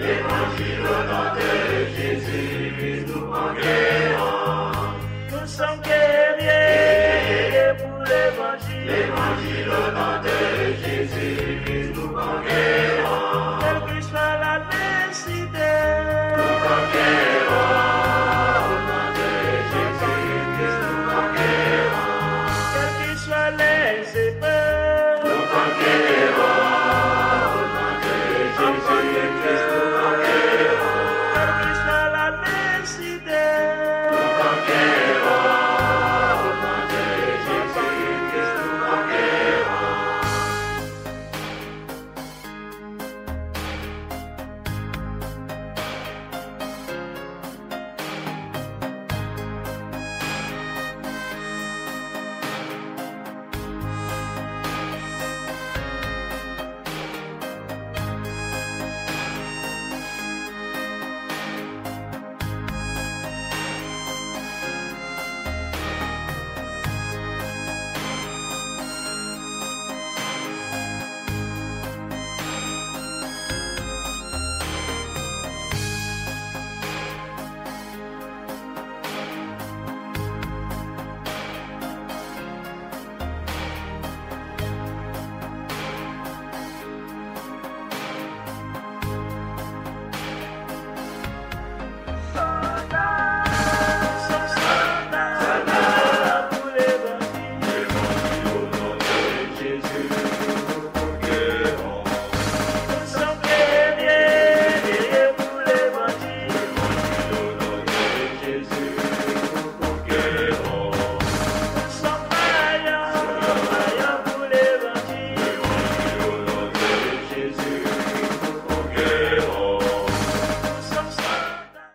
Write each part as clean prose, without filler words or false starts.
Évangile au nom de Jésus, nous conquérons. Nous sommes guerriers pour l'évangile. Évangile au nom de Jésus, nous conquérons. Quelle que soit la nécessité, Nous conquérons. Au nom de Jésus, nous conquérons. quelles que soient les épreuves, Nous conquérons. Au nom de Jésus, nous conquérons. quelle que soit la nécessité, Nous conquérons. Au nom de Jésus, nous conquérons. soldats pour l'évangile. Évangile au nom de Jésus, nous conquérons. Nous sommes guerriers pour l'évangile. Évangile au nom de Jésus, nous conquérons. Nous sommes vaillants pour l'évangile. Évangile au nom de Jésus, nous conquérons. Nous sommes soldats.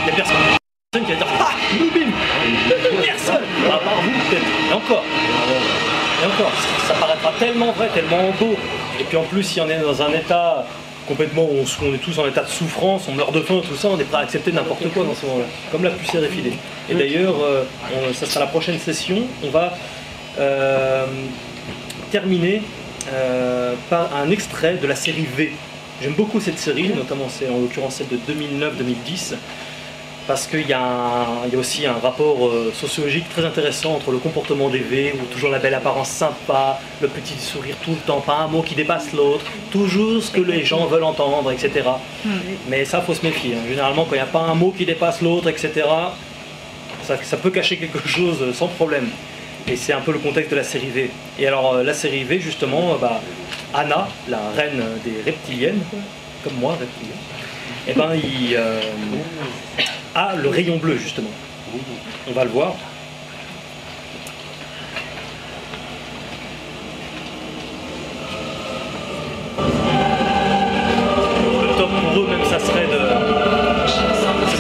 Il n'y a personne qui va dire ah, bim, personne, à part vous peut-être, et encore, ça paraîtra tellement vrai, tellement beau, et puis en plus si on est dans un état complètement où on est tous en état de souffrance, on meurt de faim, tout ça, on est prêt à accepter n'importe quoi dans ce moment-là, comme la poussière effilée. Et d'ailleurs, ça sera la prochaine session, on va terminer par un extrait de la série V. J'aime beaucoup cette série, notamment c'est en l'occurrence celle de 2009-2010, parce qu'il y a aussi un rapport sociologique très intéressant entre le comportement des V, où toujours la belle apparence sympa, le petit sourire tout le temps, pas un mot qui dépasse l'autre, toujours ce que les gens veulent entendre, etc. Mais ça, faut se méfier. Hein. Généralement, quand il n'y a pas un mot qui dépasse l'autre, etc., ça peut cacher quelque chose sans problème. Et c'est un peu le contexte de la série V. Et alors, la série V, justement, Anna, la reine des reptiliennes, comme moi, reptilienne, eh ben, il a le rayon bleu, justement. On va le voir. Le top pour eux, même, ça serait de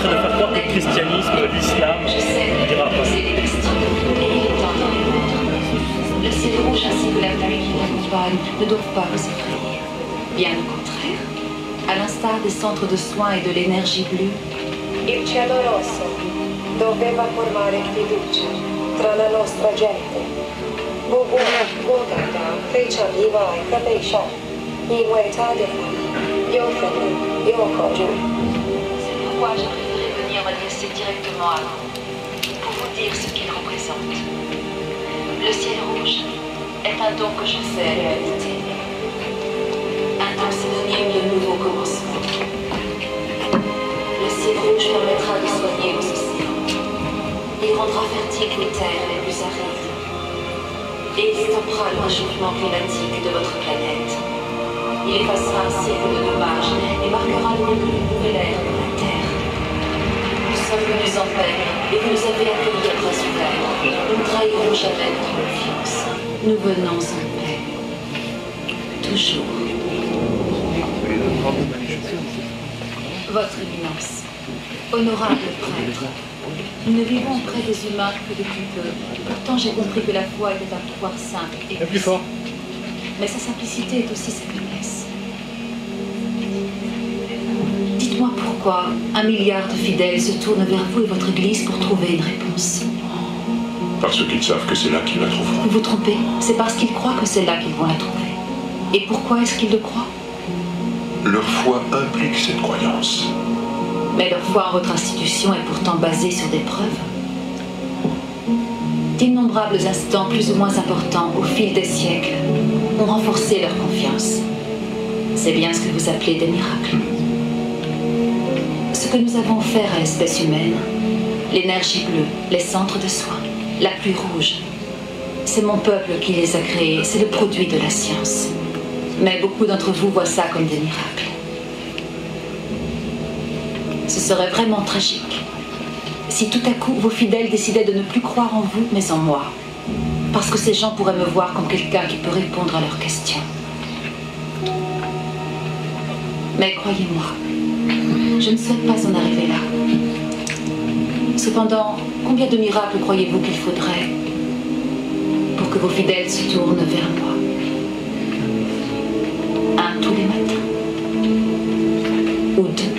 faire croire que le christianisme, l'islam, n'ira pas. Le ciel rouge ainsi que la pluie qui l'accompagne ne doivent pas vous effrayer. Bien au contraire, à l'instar des centres de soins et de l'énergie bleue, Il cielo rosso doveva formare fiducia tra la nostra gente. Bogata, freccia viva e capisce, Iwe Tadefa, Yofenu, Yokoju. C'est pourquoi j'ai préféré venir m'adresser directement à vous, pour vous dire ce qu'il représente. Le ciel rouge est un don que je fais à l'humanité. Un don synonyme de nouveau commencement. Le ciel rouge permettra de soigner nos océans. Il rendra fertiles les terres les plus arides. Et il stoppera le réchauffement climatique de votre planète. Il effacera un siècle de dommages et marquera le début d'une nouvelle ère pour la Terre. Nous sommes venus en paix et vous nous avez accueillis à bras ouverts. Nous ne trahirons jamais notre confiance. Nous venons en paix. Toujours. Votre Éminence, honorable prêtre, nous ne vivons auprès des humains que depuis peu. Pourtant, j'ai compris que la foi était un pouvoir simple et Le plus fort. mais sa simplicité est aussi sa faiblesse. Dites-moi pourquoi 1 milliard de fidèles se tournent vers vous et votre Église pour trouver une réponse. Parce qu'ils savent que c'est là qu'ils la trouveront. Vous vous trompez, c'est parce qu'ils croient que c'est là qu'ils vont la trouver. Et pourquoi est-ce qu'ils le croient? Leur foi implique cette croyance. Mais leur foi en votre institution est pourtant basée sur des preuves. D'innombrables instants plus ou moins importants au fil des siècles ont renforcé leur confiance. C'est bien ce que vous appelez des miracles. Ce que nous avons offert à l'espèce humaine, l'énergie bleue, les centres de soins, la pluie rouge, c'est mon peuple qui les a créés, c'est le produit de la science. Mais beaucoup d'entre vous voient ça comme des miracles. Ce serait vraiment tragique si tout à coup vos fidèles décidaient de ne plus croire en vous, mais en moi. Parce que ces gens pourraient me voir comme quelqu'un qui peut répondre à leurs questions. Mais croyez-moi, je ne souhaite pas en arriver là. Cependant, combien de miracles croyez-vous qu'il faudrait pour que vos fidèles se tournent vers moi? Un tous les matins. Ou deux.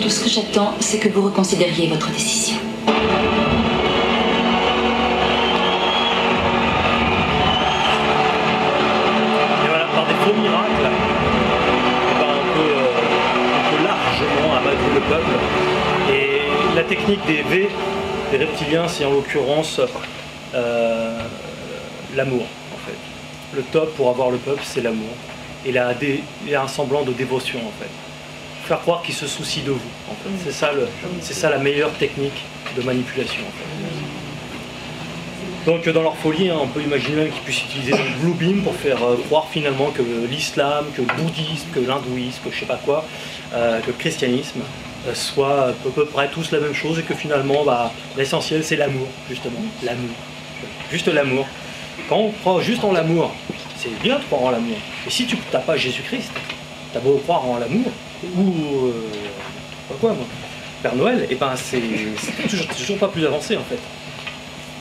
Tout ce que j'attends, c'est que vous reconsidériez votre décision. Et voilà, par des faux miracles, on peut largement amadouer le peuple. Et la technique des V, des reptiliens, c'est en l'occurrence l'amour, en fait. Le top pour avoir le peuple, c'est l'amour. Et il y a un semblant de dévotion, en fait. Faire croire qu'ils se soucient de vous, en fait. C'est ça la meilleure technique de manipulation, en fait. Donc dans leur folie, hein, on peut imaginer même qu'ils puissent utiliser le blue beam pour faire croire finalement que l'islam, que le bouddhisme, que l'hindouisme, que je sais pas quoi, que le christianisme soient à peu près tous la même chose et que finalement l'essentiel c'est l'amour, justement, l'amour. Juste l'amour. Quand on croit juste en l'amour, c'est bien de croire en l'amour. Et si tu n'as pas Jésus-Christ, t'as beau croire en l'amour, ou pas quoi moi, Père Noël, et ben c'est toujours pas plus avancé en fait.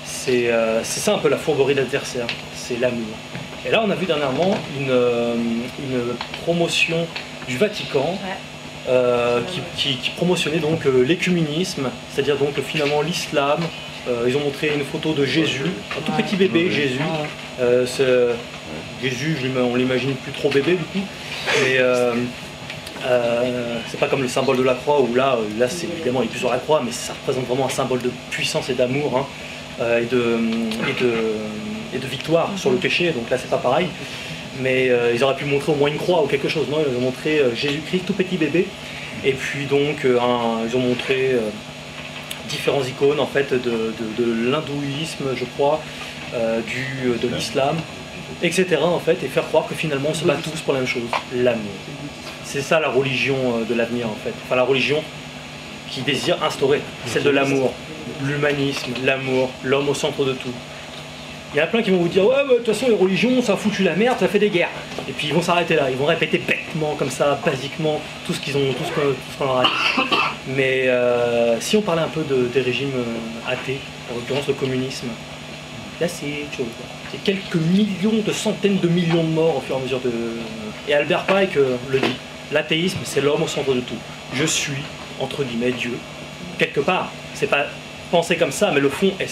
C'est ça un peu la fourberie d'adversaire, c'est l'amour. Et là on a vu dernièrement une promotion du Vatican qui promotionnait donc l'écuménisme, c'est-à-dire donc finalement l'islam. Ils ont montré une photo de Jésus, un tout petit bébé Jésus. Jésus, on l'imagine plus trop bébé du coup, mais c'est pas comme le symbole de la croix où là c'est évidemment il est plus sur la croix, mais ça représente vraiment un symbole de puissance et d'amour hein, et de victoire sur le péché, donc là c'est pas pareil. mais ils auraient pu montrer au moins une croix ou quelque chose. Non, ils ont montré Jésus-Christ, tout petit bébé, et puis donc ils ont montré différentes icônes en fait de l'hindouisme, je crois, de l'islam, etc. en fait, et faire croire que finalement on se bat tous pour la même chose, l'amour. C'est ça la religion de l'avenir en fait, enfin la religion qui désire instaurer, celle de l'amour, l'humanisme, l'amour, l'homme au centre de tout. Il y en a plein qui vont vous dire ouais, de toute façon les religions ça a foutu la merde, ça fait des guerres. Et puis ils vont s'arrêter là, ils vont répéter bêtement comme ça, basiquement, tout ce qu'on leur a dit. Mais si on parlait un peu des régimes athées, en l'occurrence le communisme, là c'est autre chose. C'est quelques millions, de centaines de millions de morts au fur et à mesure de... Et Albert Pike le dit, l'athéisme c'est l'homme au centre de tout. Je suis, entre guillemets, Dieu. Quelque part, c'est pas pensé comme ça, mais le fond est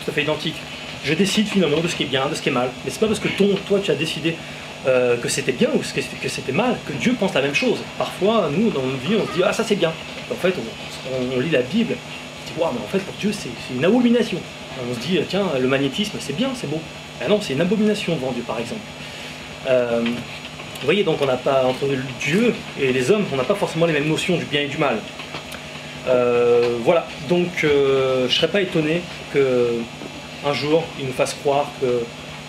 tout à fait identique. Je décide finalement de ce qui est bien, de ce qui est mal. Mais c'est pas parce que toi tu as décidé que c'était bien ou que c'était mal, que Dieu pense la même chose. Parfois, nous, dans notre vie, on se dit « Ah, ça c'est bien ». En fait, on lit la Bible, on se dit « Waouh, mais en fait, pour Dieu, c'est une abomination ». On se dit « Tiens, le magnétisme, c'est bien, c'est beau ». Ah non, c'est une abomination devant Dieu, par exemple. Vous voyez, donc on n'a pas, entre Dieu et les hommes, on n'a pas forcément les mêmes notions du bien et du mal. Voilà, donc je ne serais pas étonné qu'un jour, il nous fasse croire que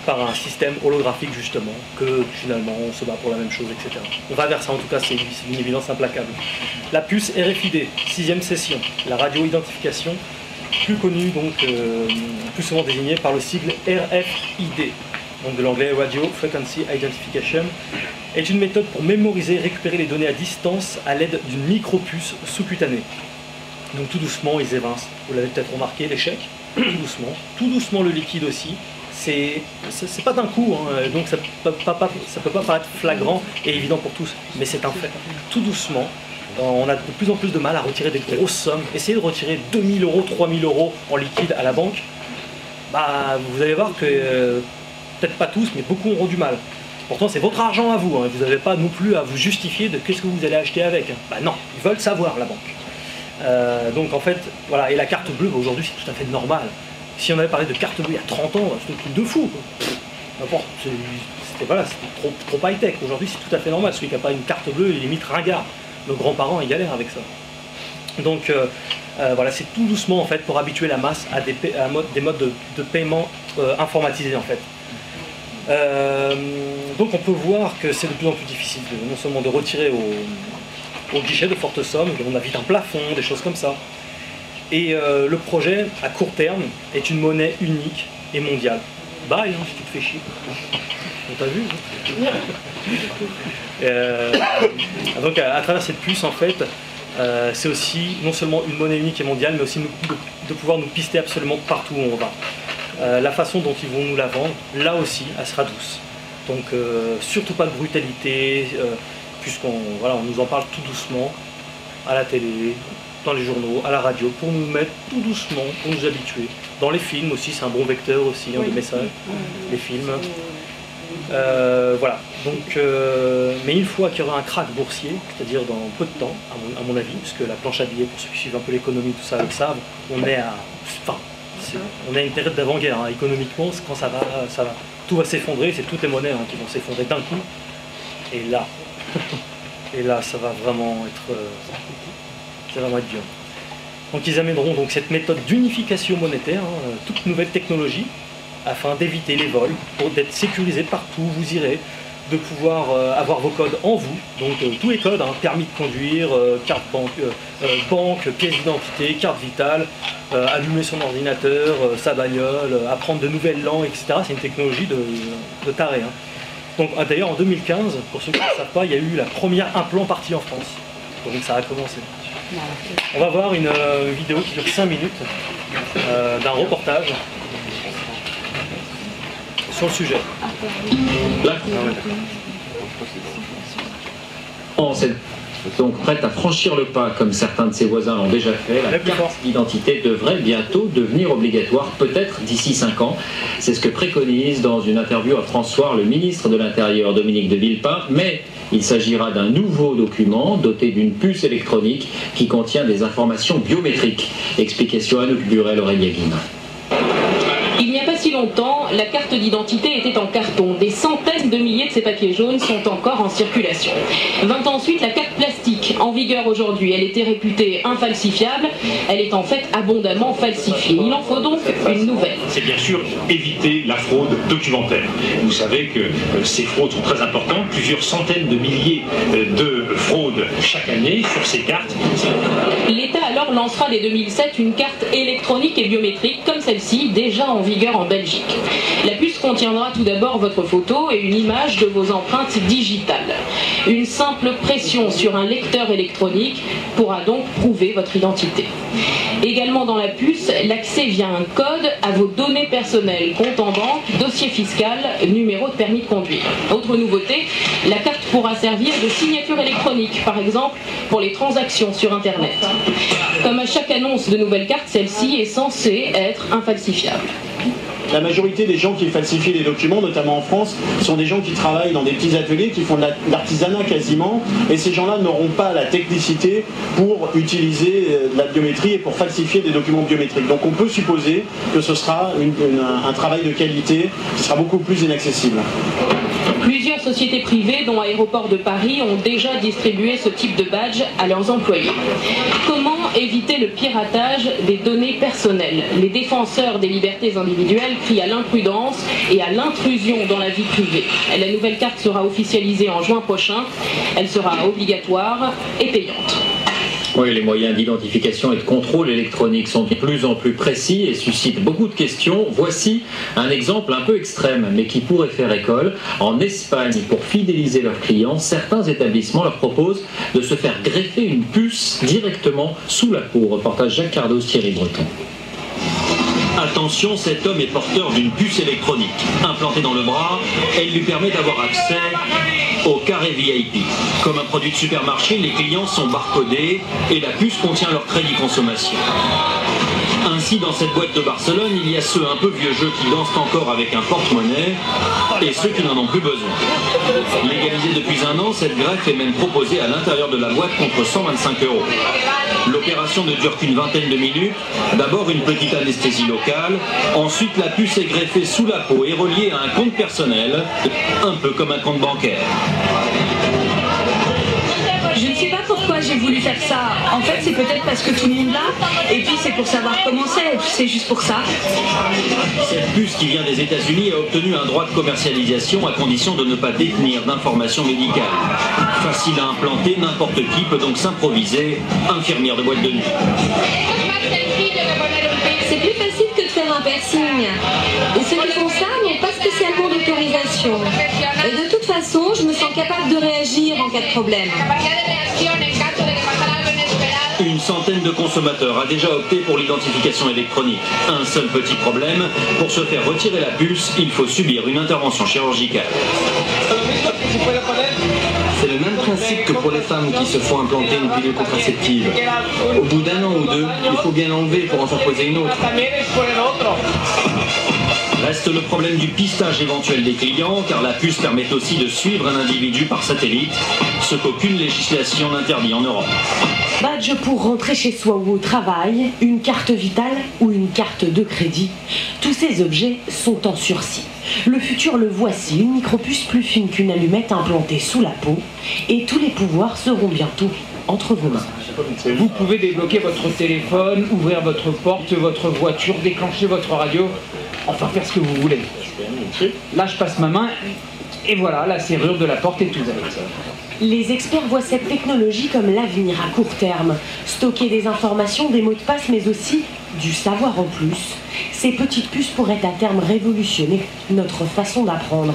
par un système holographique justement, que finalement on se bat pour la même chose, etc. On va vers ça, en tout cas, c'est une évidence implacable. La puce RFID, 6e session, la radio-identification, plus connue donc, plus souvent désignée par le sigle RFID, donc de l'anglais Radio Frequency Identification, est une méthode pour mémoriser et récupérer les données à distance à l'aide d'une micropuce sous-cutanée. Donc tout doucement, ils évincent. Vous l'avez peut-être remarqué, l'échec, tout doucement le liquide aussi. C'est pas d'un coup, hein, donc ça peut pas paraître flagrant et évident pour tous, mais c'est un fait. Tout doucement, on a de plus en plus de mal à retirer des grosses sommes. Essayez de retirer 2000 €, 3000 € en liquide à la banque, bah, vous allez voir que, peut-être pas tous, mais beaucoup auront du mal. Pourtant c'est votre argent à vous, hein, vous n'avez pas non plus à vous justifier de qu'est-ce que vous allez acheter avec. Bah non, ils veulent savoir, la banque. Donc en fait, voilà, et la carte bleue, bah, aujourd'hui c'est tout à fait normal. Si on avait parlé de carte bleue il y a 30 ans, c'était un truc de fou. C'était voilà, trop high-tech. Aujourd'hui c'est tout à fait normal. Celui qui n'a pas une carte bleue, il est limite ringard. Nos grands-parents ils galèrent avec ça. Donc voilà, c'est tout doucement en fait pour habituer la masse à des modes de paiement informatisés en fait. Donc on peut voir que c'est de plus en plus difficile non seulement de retirer au guichet de fortes sommes, on a vite un plafond, des choses comme ça. Et le projet, à court terme, est une monnaie unique et mondiale. Bye, hein, si tu te fais chier. On t'a vu donc à travers cette puce, en fait, c'est aussi non seulement une monnaie unique et mondiale, mais aussi de pouvoir nous pister absolument partout où on va. La façon dont ils vont nous la vendre, là aussi, elle sera douce. Donc surtout pas de brutalité, puisqu'on voilà, on nous en parle tout doucement, à la télé, dans les journaux, à la radio, pour nous mettre tout doucement, pour nous habituer. Dans les films aussi, c'est un bon vecteur aussi, hein, de messages, les films. Voilà, donc, mais une fois qu'il y aura un krach boursier, c'est-à-dire dans peu de temps, à mon avis, puisque la planche à billets, pour ceux qui suivent un peu l'économie, tout ça, le savent, on est à une période d'avant-guerre, hein. Économiquement, quand ça va, tout va s'effondrer, c'est toutes les monnaies hein, qui vont s'effondrer d'un coup, et là, ça va vraiment être dur. Donc ils amèneront donc cette méthode d'unification monétaire, hein, toute nouvelle technologie, afin d'éviter les vols, pour d'être sécurisé partout où vous irez, de pouvoir avoir vos codes en vous, donc tous les codes, hein, permis de conduire, carte banque, pièce d'identité, carte vitale, allumer son ordinateur, sa bagnole, apprendre de nouvelles langues, etc. C'est une technologie de taré. Hein. Donc d'ailleurs en 2015, pour ceux qui ne savent pas, il y a eu la première implant partie en France. Donc ça a commencé. On va voir une vidéo qui dure 5 minutes d'un reportage sur le sujet. Donc prête à franchir le pas, comme certains de ses voisins l'ont déjà fait, la carte d'identité devrait bientôt devenir obligatoire, peut-être d'ici 5 ans. C'est ce que préconise dans une interview à France Soir le ministre de l'Intérieur, Dominique de Villepin, mais il s'agira d'un nouveau document doté d'une puce électronique qui contient des informations biométriques. Explication à Anouk Burel, Aurélie Guim. Il n'y a pas si longtemps, la carte d'identité était en carton. Des centaines de milliers de ces papiers jaunes sont encore en circulation. 20 ans ensuite, la carte plastique, en vigueur aujourd'hui, elle était réputée infalsifiable. Elle est en fait abondamment falsifiée. Il en faut donc une nouvelle. C'est bien sûr éviter la fraude documentaire. Vous savez que ces fraudes sont très importantes, plusieurs centaines de milliers de fraudes chaque année sur ces cartes. L'État alors lancera dès 2007 une carte électronique et biométrique comme celle-ci, déjà en vigueur en Belgique. La puce contiendra tout d'abord votre photo et une image de vos empreintes digitales. Une simple pression sur un lecteur électronique pourra donc prouver votre identité. Également dans la puce, l'accès via un code à vos données personnelles, compte en banque, dossier fiscal, numéro de permis de conduire. Autre nouveauté, la carte pourra servir de signature électronique, par exemple pour les transactions sur Internet. Comme à chaque annonce de nouvelles cartes, celle-ci est censée être infalsifiable. La majorité des gens qui falsifient les documents, notamment en France, sont des gens qui travaillent dans des petits ateliers, qui font de l'artisanat quasiment, et ces gens-là n'auront pas la technicité pour utiliser la biométrie et pour falsifier des documents biométriques. Donc on peut supposer que ce sera un travail de qualité qui sera beaucoup plus inaccessible. Plusieurs sociétés privées, dont Aéroports de Paris, ont déjà distribué ce type de badge à leurs employés. Comment éviter le piratage des données personnelles? Les défenseurs des libertés individuelles crient à l'imprudence et à l'intrusion dans la vie privée. La nouvelle carte sera officialisée en juin prochain. Elle sera obligatoire et payante. Oui, les moyens d'identification et de contrôle électronique sont de plus en plus précis et suscitent beaucoup de questions. Voici un exemple un peu extrême, mais qui pourrait faire école. En Espagne, pour fidéliser leurs clients, certains établissements leur proposent de se faire greffer une puce directement sous la peau. Reportage Jacques Cardos, Thierry Breton. Attention, cet homme est porteur d'une puce électronique. Implantée dans le bras, elle lui permet d'avoir accès au carré VIP. Comme un produit de supermarché, les clients sont barcodés et la puce contient leur crédit consommation. Ainsi, dans cette boîte de Barcelone, il y a ceux un peu vieux jeux qui dansent encore avec un porte-monnaie et ceux qui n'en ont plus besoin. Légalisée depuis un an, cette greffe est même proposée à l'intérieur de la boîte contre 125 €. L'opération ne dure qu'une vingtaine de minutes. D'abord une petite anesthésie locale, ensuite la puce est greffée sous la peau et reliée à un compte personnel, un peu comme un compte bancaire. Je ne sais pas pourquoi j'ai voulu faire ça. En fait, c'est peut-être parce que tout le monde l'a, et puis c'est pour savoir comment c'est juste pour ça. Cette puce qui vient des États-Unis a obtenu un droit de commercialisation à condition de ne pas détenir d'informations médicales. Facile à implanter, n'importe qui peut donc s'improviser infirmière de boîte de nuit. C'est plus facile que de faire un piercing. Et ceux qui font ça n'ont pas spécialement d'autorisation. Et de toute façon, je me sens capable de réagir en cas de problème. Une centaine de consommateurs a déjà opté pour l'identification électronique. Un seul petit problème, pour se faire retirer la puce, il faut subir une intervention chirurgicale. C'est le même principe que pour les femmes qui se font implanter une pilule contraceptive. Au bout d'un an ou deux, il faut bien l'enlever pour en faire poser une autre. Reste le problème du pistage éventuel des clients, car la puce permet aussi de suivre un individu par satellite, ce qu'aucune législation n'interdit en Europe. Badge pour rentrer chez soi ou au travail, une carte vitale ou une carte de crédit. Tous ces objets sont en sursis. Le futur le voici, une micropuce plus fine qu'une allumette implantée sous la peau, et tous les pouvoirs seront bientôt entre vos mains. Vous pouvez débloquer votre téléphone, ouvrir votre porte, votre voiture, déclencher votre radio, enfin faire ce que vous voulez. Là, je passe ma main et voilà, la serrure de la porte est ouverte. Les experts voient cette technologie comme l'avenir à court terme. Stocker des informations, des mots de passe, mais aussi du savoir en plus. Ces petites puces pourraient à terme révolutionner notre façon d'apprendre.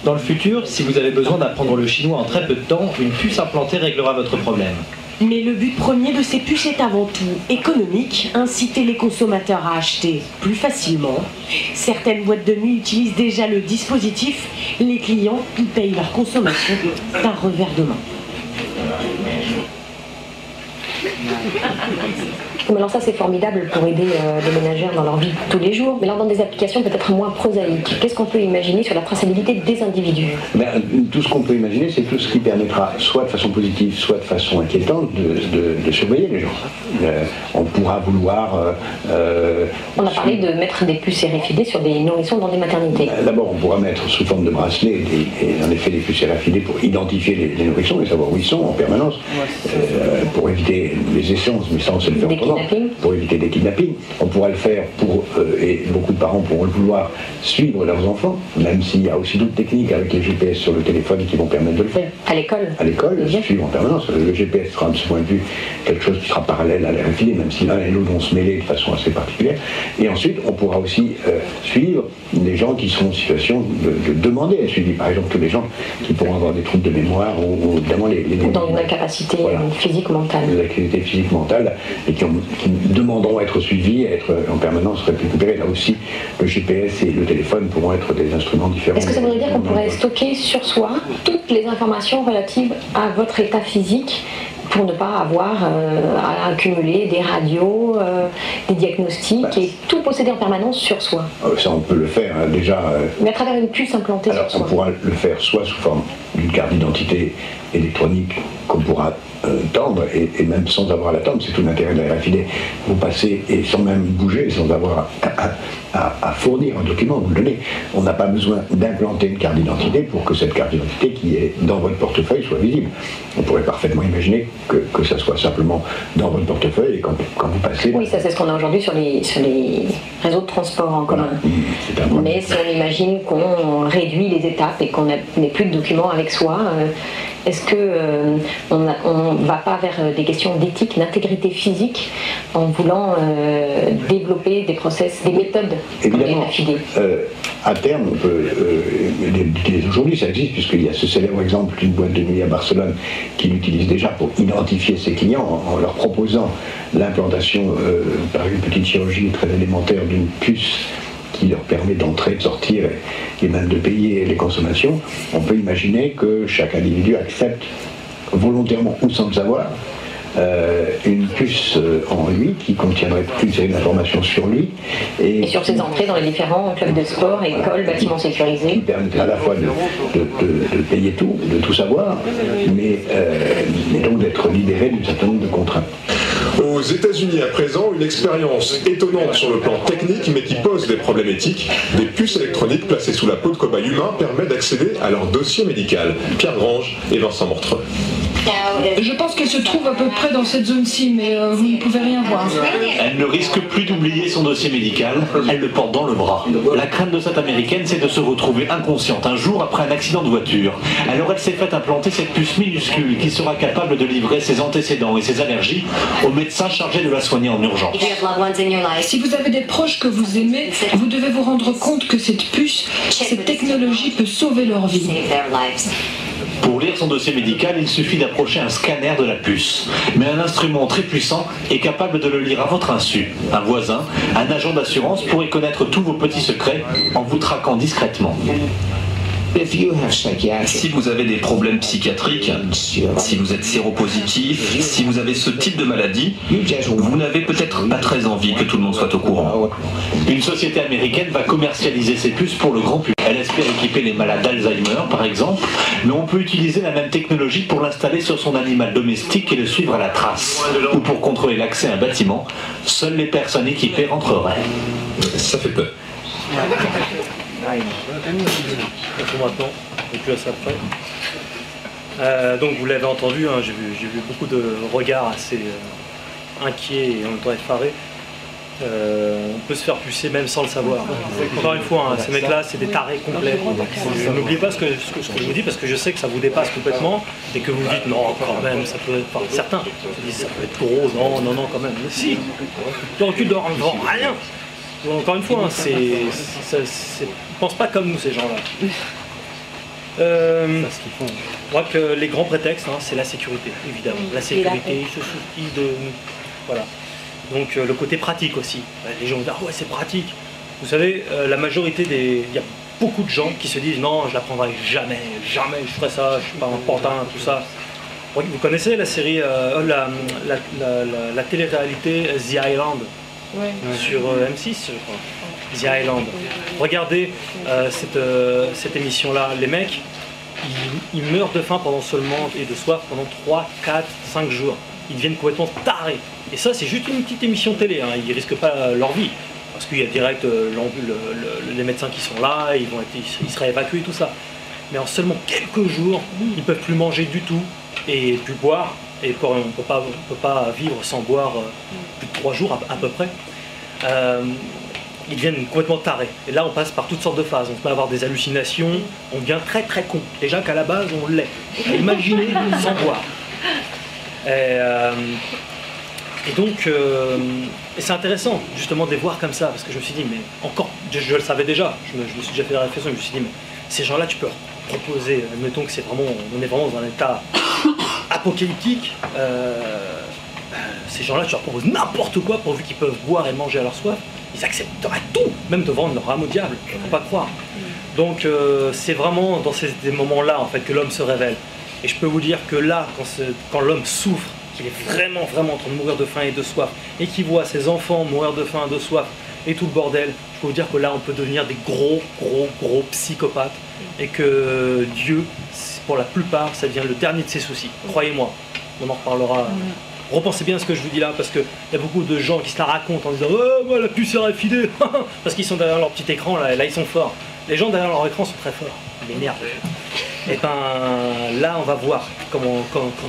Dans le futur, si vous avez besoin d'apprendre le chinois en très peu de temps, une puce implantée réglera votre problème. Mais le but premier de ces puces est avant tout économique, inciter les consommateurs à acheter plus facilement. Certaines boîtes de nuit utilisent déjà le dispositif. Les clients y payent leur consommation d'un revers de main. Mais alors ça c'est formidable pour aider les ménagères dans leur vie de tous les jours, mais alors dans des applications peut-être moins prosaïques, qu'est-ce qu'on peut imaginer sur la traçabilité des individus? Tout ce qu'on peut imaginer, c'est tout ce qui permettra, soit de façon positive, soit de façon inquiétante, de surveiller les gens. On pourra vouloir... on a parlé de mettre des puces RFID sur des nourrissons dans des maternités. D'abord, on pourra mettre sous forme de bracelet et en effet des puces RFID pour identifier les nourrissons et savoir où ils sont en permanence, pour éviter les essences, mais ça on sait le faire autrement, pour éviter des kidnappings. On pourra le faire et beaucoup de parents pourront le vouloir, suivre leurs enfants, même s'il y a aussi d'autres techniques avec les GPS sur le téléphone qui vont permettre de le faire. À l'école? À l'école, suivre en permanence. Le GPS sera de ce point de vue quelque chose qui sera parallèle à l'RFID, même si l'un et l'autre vont se mêler de façon assez particulière. Et ensuite, on pourra aussi suivre des gens qui sont en situation de demander à être suivis. Par exemple, tous les gens qui pourront avoir des troubles de mémoire ou évidemment dans une incapacité physique ou mentale. Des activités physiques mentales et qui demanderont à être suivis, à être en permanence récupérés. Là aussi, le GPS et le téléphone pourront être des instruments différents. Est-ce que ça voudrait dire qu'on pourrait stocker sur soi toutes les informations relatives à votre état physique pour ne pas avoir à accumuler des radios, des diagnostics et tout posséder en permanence sur soi? Ça, on peut le faire déjà. Mais à travers une puce implantée sur soi. On pourra le faire soit sous forme d'une carte d'identité électronique qu'on pourra tendre et même sans avoir à la tendre, c'est tout l'intérêt de la RFID. Vous passez et sans même bouger, sans avoir à fournir un document, vous le donnez. On n'a pas besoin d'implanter une carte d'identité pour que cette carte d'identité qui est dans votre portefeuille soit visible. On pourrait parfaitement imaginer que ça soit simplement dans votre portefeuille et quand vous passez... Oui, ça c'est ce qu'on a aujourd'hui sur les réseaux de transport en commun. Mais si on imagine qu'on réduit les étapes et qu'on n'ait plus de documents avec soi, est-ce qu'on ne va pas vers des questions d'éthique, d'intégrité physique en voulant développer des process, des méthodes comme les RFID? À terme, on peut l'utiliser aujourd'hui, ça existe, puisqu'il y a ce célèbre exemple d'une boîte de nuit à Barcelone qui l'utilise déjà pour identifier ses clients en leur proposant l'implantation par une petite chirurgie très élémentaire d'une puce qui leur permet d'entrer, de sortir et même de payer les consommations. On peut imaginer que chaque individu accepte volontairement ou sans le savoir une puce en lui qui contiendrait toute une série d'informations sur lui et sur ses entrées dans les différents clubs de sport, écoles, bâtiments sécurisés, qui permettrait à la fois de payer tout, de tout savoir, mais donc d'être libéré d'un certain nombre de contraintes. Aux États-Unis à présent, une expérience étonnante sur le plan technique mais qui pose des problèmes éthiques. Des puces électroniques placées sous la peau de cobayes humains permettent d'accéder à leur dossier médical. Pierre Grange et Vincent Mortreux. Je pense qu'elle se trouve à peu près dans cette zone-ci, mais vous ne pouvez rien voir. Elle ne risque plus d'oublier son dossier médical, elle le porte dans le bras. La crainte de cette américaine, c'est de se retrouver inconsciente un jour après un accident de voiture. Alors elle s'est fait implanter cette puce minuscule qui sera capable de livrer ses antécédents et ses allergies au médecin chargé de la soigner en urgence. Si vous avez des proches que vous aimez, vous devez vous rendre compte que cette puce, cette technologie peut sauver leur vie. Pour lire son dossier médical, il suffit d'approcher un scanner de la puce. Mais un instrument très puissant est capable de le lire à votre insu. Un voisin, un agent d'assurance pourrait connaître tous vos petits secrets en vous traquant discrètement. Si vous avez des problèmes psychiatriques, si vous êtes séropositif, si vous avez ce type de maladie, vous n'avez peut-être pas très envie que tout le monde soit au courant. Une société américaine va commercialiser ces puces pour le grand public. Elle espère équiper les malades d'Alzheimer, par exemple, mais on peut utiliser la même technologie pour l'installer sur son animal domestique et le suivre à la trace. Ou pour contrôler l'accès à un bâtiment, seules les personnes équipées rentreraient. Ça fait peur. Maintenant, et puis à ça après. Donc vous l'avez entendu, hein, j'ai vu beaucoup de regards assez inquiets et en même temps effarés. On peut se faire pucer même sans le savoir. Encore une fois, hein, ces mecs-là, c'est des tarés complets. N'oubliez pas ce que je vous dis parce que je sais que ça vous dépasse complètement et que vous dites non, quand même, ça peut être. Enfin, certains se disent ça peut être gros, non, quand même. Mais si, tu recules devant rien. Encore une fois, hein, ils pensent pas comme nous ces gens-là. Je crois que les grands prétextes, hein, c'est la sécurité, évidemment. La sécurité, ils se soucient de nous. Voilà. Donc le côté pratique aussi. Les gens disent ah ouais c'est pratique. Vous savez, la majorité il y a beaucoup de gens qui se disent non je l'apprendrai jamais, je ferai ça, je suis pas un pantin, tout ça. Vous connaissez la série, la télé-réalité The Island sur M6, je crois. The Island. Regardez cette émission-là. Les mecs, ils meurent de faim et de soif pendant 3, 4, 5 jours. Ils deviennent complètement tarés. Et ça, c'est juste une petite émission télé. Hein. Ils risquent pas leur vie. Parce qu'il y a direct les médecins qui sont là, ils seraient évacués, tout ça. Mais en seulement quelques jours, ils ne peuvent plus manger du tout et plus boire. Et on ne peut pas vivre sans boire plus de 3 jours à peu près. Ils deviennent complètement tarés. Et là, on passe par toutes sortes de phases. On peut avoir des hallucinations, on devient très très con. Déjà qu'à la base, on l'est. Imaginez sans boire. Et donc, c'est intéressant justement de les voir comme ça, parce que je me suis dit, mais encore, je le savais déjà, je me suis déjà fait la réflexion, je me suis dit, mais ces gens-là, tu peux leur proposer, admettons que on est vraiment dans un état apocalyptique, ces gens-là, tu leur proposes n'importe quoi pourvu qu'ils peuvent boire et manger à leur soif, ils accepteraient tout, même de vendre leur âme au diable, il ne faut pas croire. Donc, c'est vraiment dans ces moments-là en fait que l'homme se révèle. Et je peux vous dire que là, quand l'homme souffre, qu'il est vraiment en train de mourir de faim et de soif, et qu'il voit ses enfants mourir de faim, de soif, et tout le bordel, je peux vous dire que là, on peut devenir des gros psychopathes, et que Dieu, pour la plupart, ça devient le dernier de ses soucis. Croyez-moi, on en reparlera. Repensez bien à ce que je vous dis là, parce qu'il y a beaucoup de gens qui se la racontent en disant « Oh, moi, la puce RFID !» parce qu'ils sont derrière leur petit écran, là ils sont forts. Les gens derrière leur écran sont très forts, ils m'énervent. Et ben là, on va voir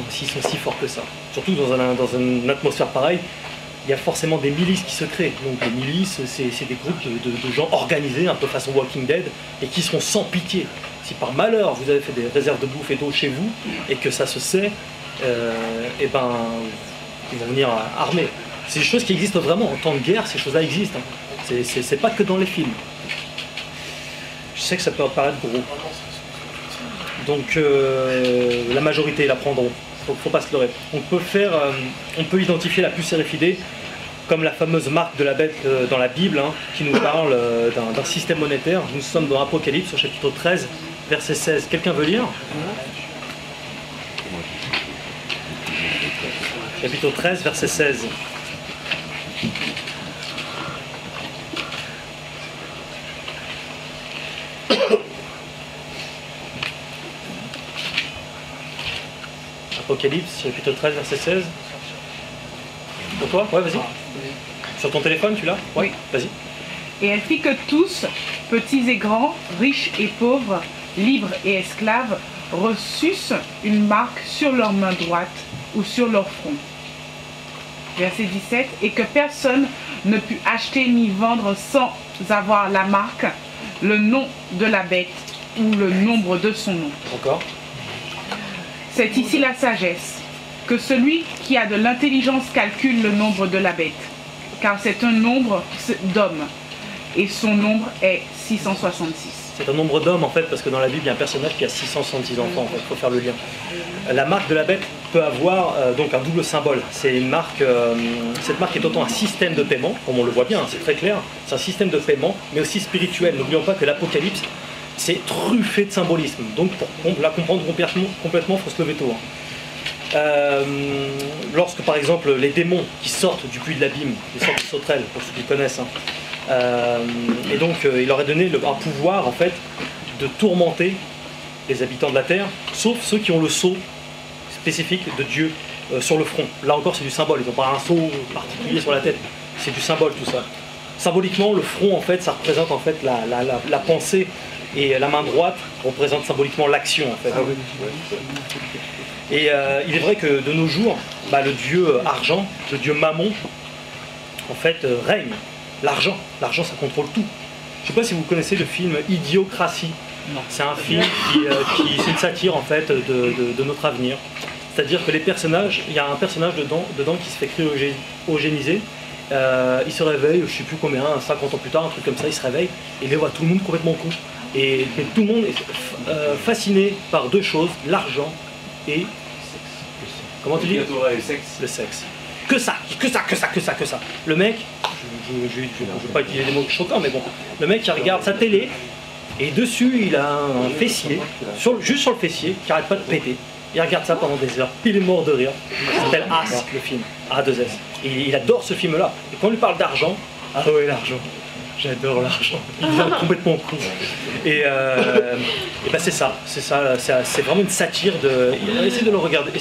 s'ils sont si forts que ça. Surtout dans une atmosphère pareille, il y a forcément des milices qui se créent. Donc les milices, c'est des groupes de gens organisés, un peu façon Walking Dead, et qui seront sans pitié. Si par malheur vous avez fait des réserves de bouffe et d'eau chez vous, et que ça se sait, et ben ils vont venir armés. C'est des choses qui existent vraiment. En temps de guerre, ces choses-là existent. Hein. C'est pas que dans les films. Je sais que ça peut paraître gros. Donc la majorité la prendront. Faut pas se leurrer. On peut identifier la puce RFID comme la fameuse marque de la bête dans la Bible, hein, qui nous parle d'un système monétaire. Nous sommes dans Apocalypse au chapitre 13, verset 16. Quelqu'un veut lire ? Chapitre 13, verset 16. Apocalypse, chapitre 13, verset 16. Pour toi ? Ouais, vas-y. Sur ton téléphone, tu l'as ? Oui. Vas-y. Et elle fit que tous, petits et grands, riches et pauvres, libres et esclaves, reçussent une marque sur leur main droite ou sur leur front. Verset 17. Et que personne ne put acheter ni vendre sans avoir la marque, le nom de la bête ou le nombre de son nom. Encore. C'est ici la sagesse, que celui qui a de l'intelligence calcule le nombre de la bête, car c'est un nombre d'hommes, et son nombre est 666. C'est un nombre d'hommes en fait, parce que dans la Bible, il y a un personnage qui a 666 enfants, en fait, il faut faire le lien. La marque de la bête peut avoir donc un double symbole. C'est une marque, cette marque est autant un système de paiement, comme on le voit bien, hein, c'est très clair, c'est un système de paiement, mais aussi spirituel. N'oublions pas que l'Apocalypse, c'est truffé de symbolisme. Donc pour la comprendre complètement, il faut se lever tôt. Hein. Lorsque par exemple les démons qui sortent du puits de l'abîme, ils sortent de sauterelles, pour ceux qui connaissent, hein, et donc il leur est donné un pouvoir en fait de tourmenter les habitants de la terre, sauf ceux qui ont le sceau spécifique de Dieu sur le front. Là encore c'est du symbole, ils n'ont pas un sceau particulier sur la tête, c'est du symbole tout ça. Symboliquement le front en fait ça représente en fait la pensée, et la main droite représente symboliquement l'action en fait. Et il est vrai que de nos jours, le dieu argent, le dieu Mammon, en fait règne. L'argent ça contrôle tout. Je ne sais pas si vous connaissez le film Idiocratie. C'est un film c'est une satire en fait de notre avenir. C'est-à-dire que les personnages, il y a un personnage dedans qui se fait cryogéniser. Il se réveille, je ne sais plus combien, 50 ans plus tard, un truc comme ça, il se réveille et il voit tout le monde complètement con. Et tout le monde est fasciné par deux choses, l'argent et... Comment tu dis ? Le sexe. Que ça. Le mec, je ne veux pas utiliser des mots choquants, mais bon, le mec il regarde sa télé et dessus il a un fessier, juste sur le fessier, qui n'arrête pas de péter. Il regarde ça pendant des heures. Il est mort de rire. Ça s'appelle As, le film. A2S. Et il adore ce film-là. Et quand on lui parle d'argent, ah ouais, l'argent. J'adore l'argent. Il devient complètement con. Et ben c'est ça. C'est vraiment une satire de. Essayez de le regarder.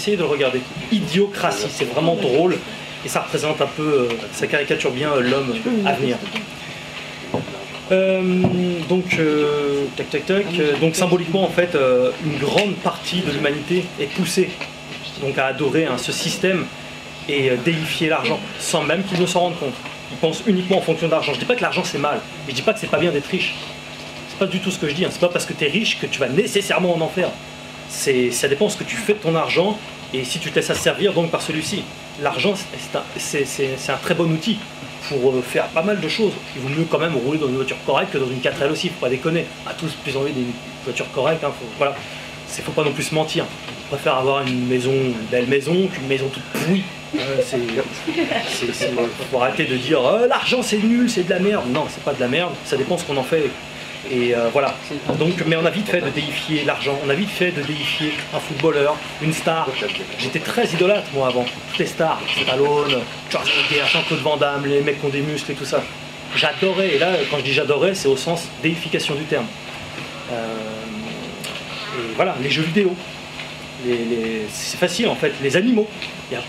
Idiocratie. C'est vraiment drôle. Et ça représente un peu. Ça caricature bien l'homme à venir. Donc symboliquement en fait, une grande partie de l'humanité est poussée donc à adorer ce système et déifier l'argent sans même qu'ils ne s'en rendent compte. Ils pensent uniquement en fonction de l'argent. Je dis pas que l'argent c'est mal, mais je dis pas que c'est pas bien d'être riche. C'est pas du tout ce que je dis. Hein. C'est pas parce que tu es riche que tu vas nécessairement en enfer. Ça dépend de ce que tu fais de ton argent et si tu te laisses servir donc par celui-ci. L'argent c'est un très bon outil pour faire pas mal de choses. Il vaut mieux quand même rouler dans une voiture correcte que dans une 4L aussi, faut pas déconner. On a tous plus envie d'une voiture correcte, hein. Voilà. Faut pas non plus se mentir. On préfère avoir une belle maison qu'une maison toute pourrie. Faut arrêter de dire l'argent c'est nul, c'est de la merde. Non, c'est pas de la merde, ça dépend ce qu'on en fait. Et voilà. Donc, mais on a vite fait de déifier l'argent, on a vite fait de déifier un footballeur, une star. J'étais très idolâtre moi avant, toutes les stars, Stallone, Schwarzenegger, Jean-Claude Van Damme, les mecs qui ont des muscles et tout ça. J'adorais, et là quand je dis j'adorais, c'est au sens déification du terme. Et voilà, les jeux vidéo, c'est facile en fait, les animaux, il y a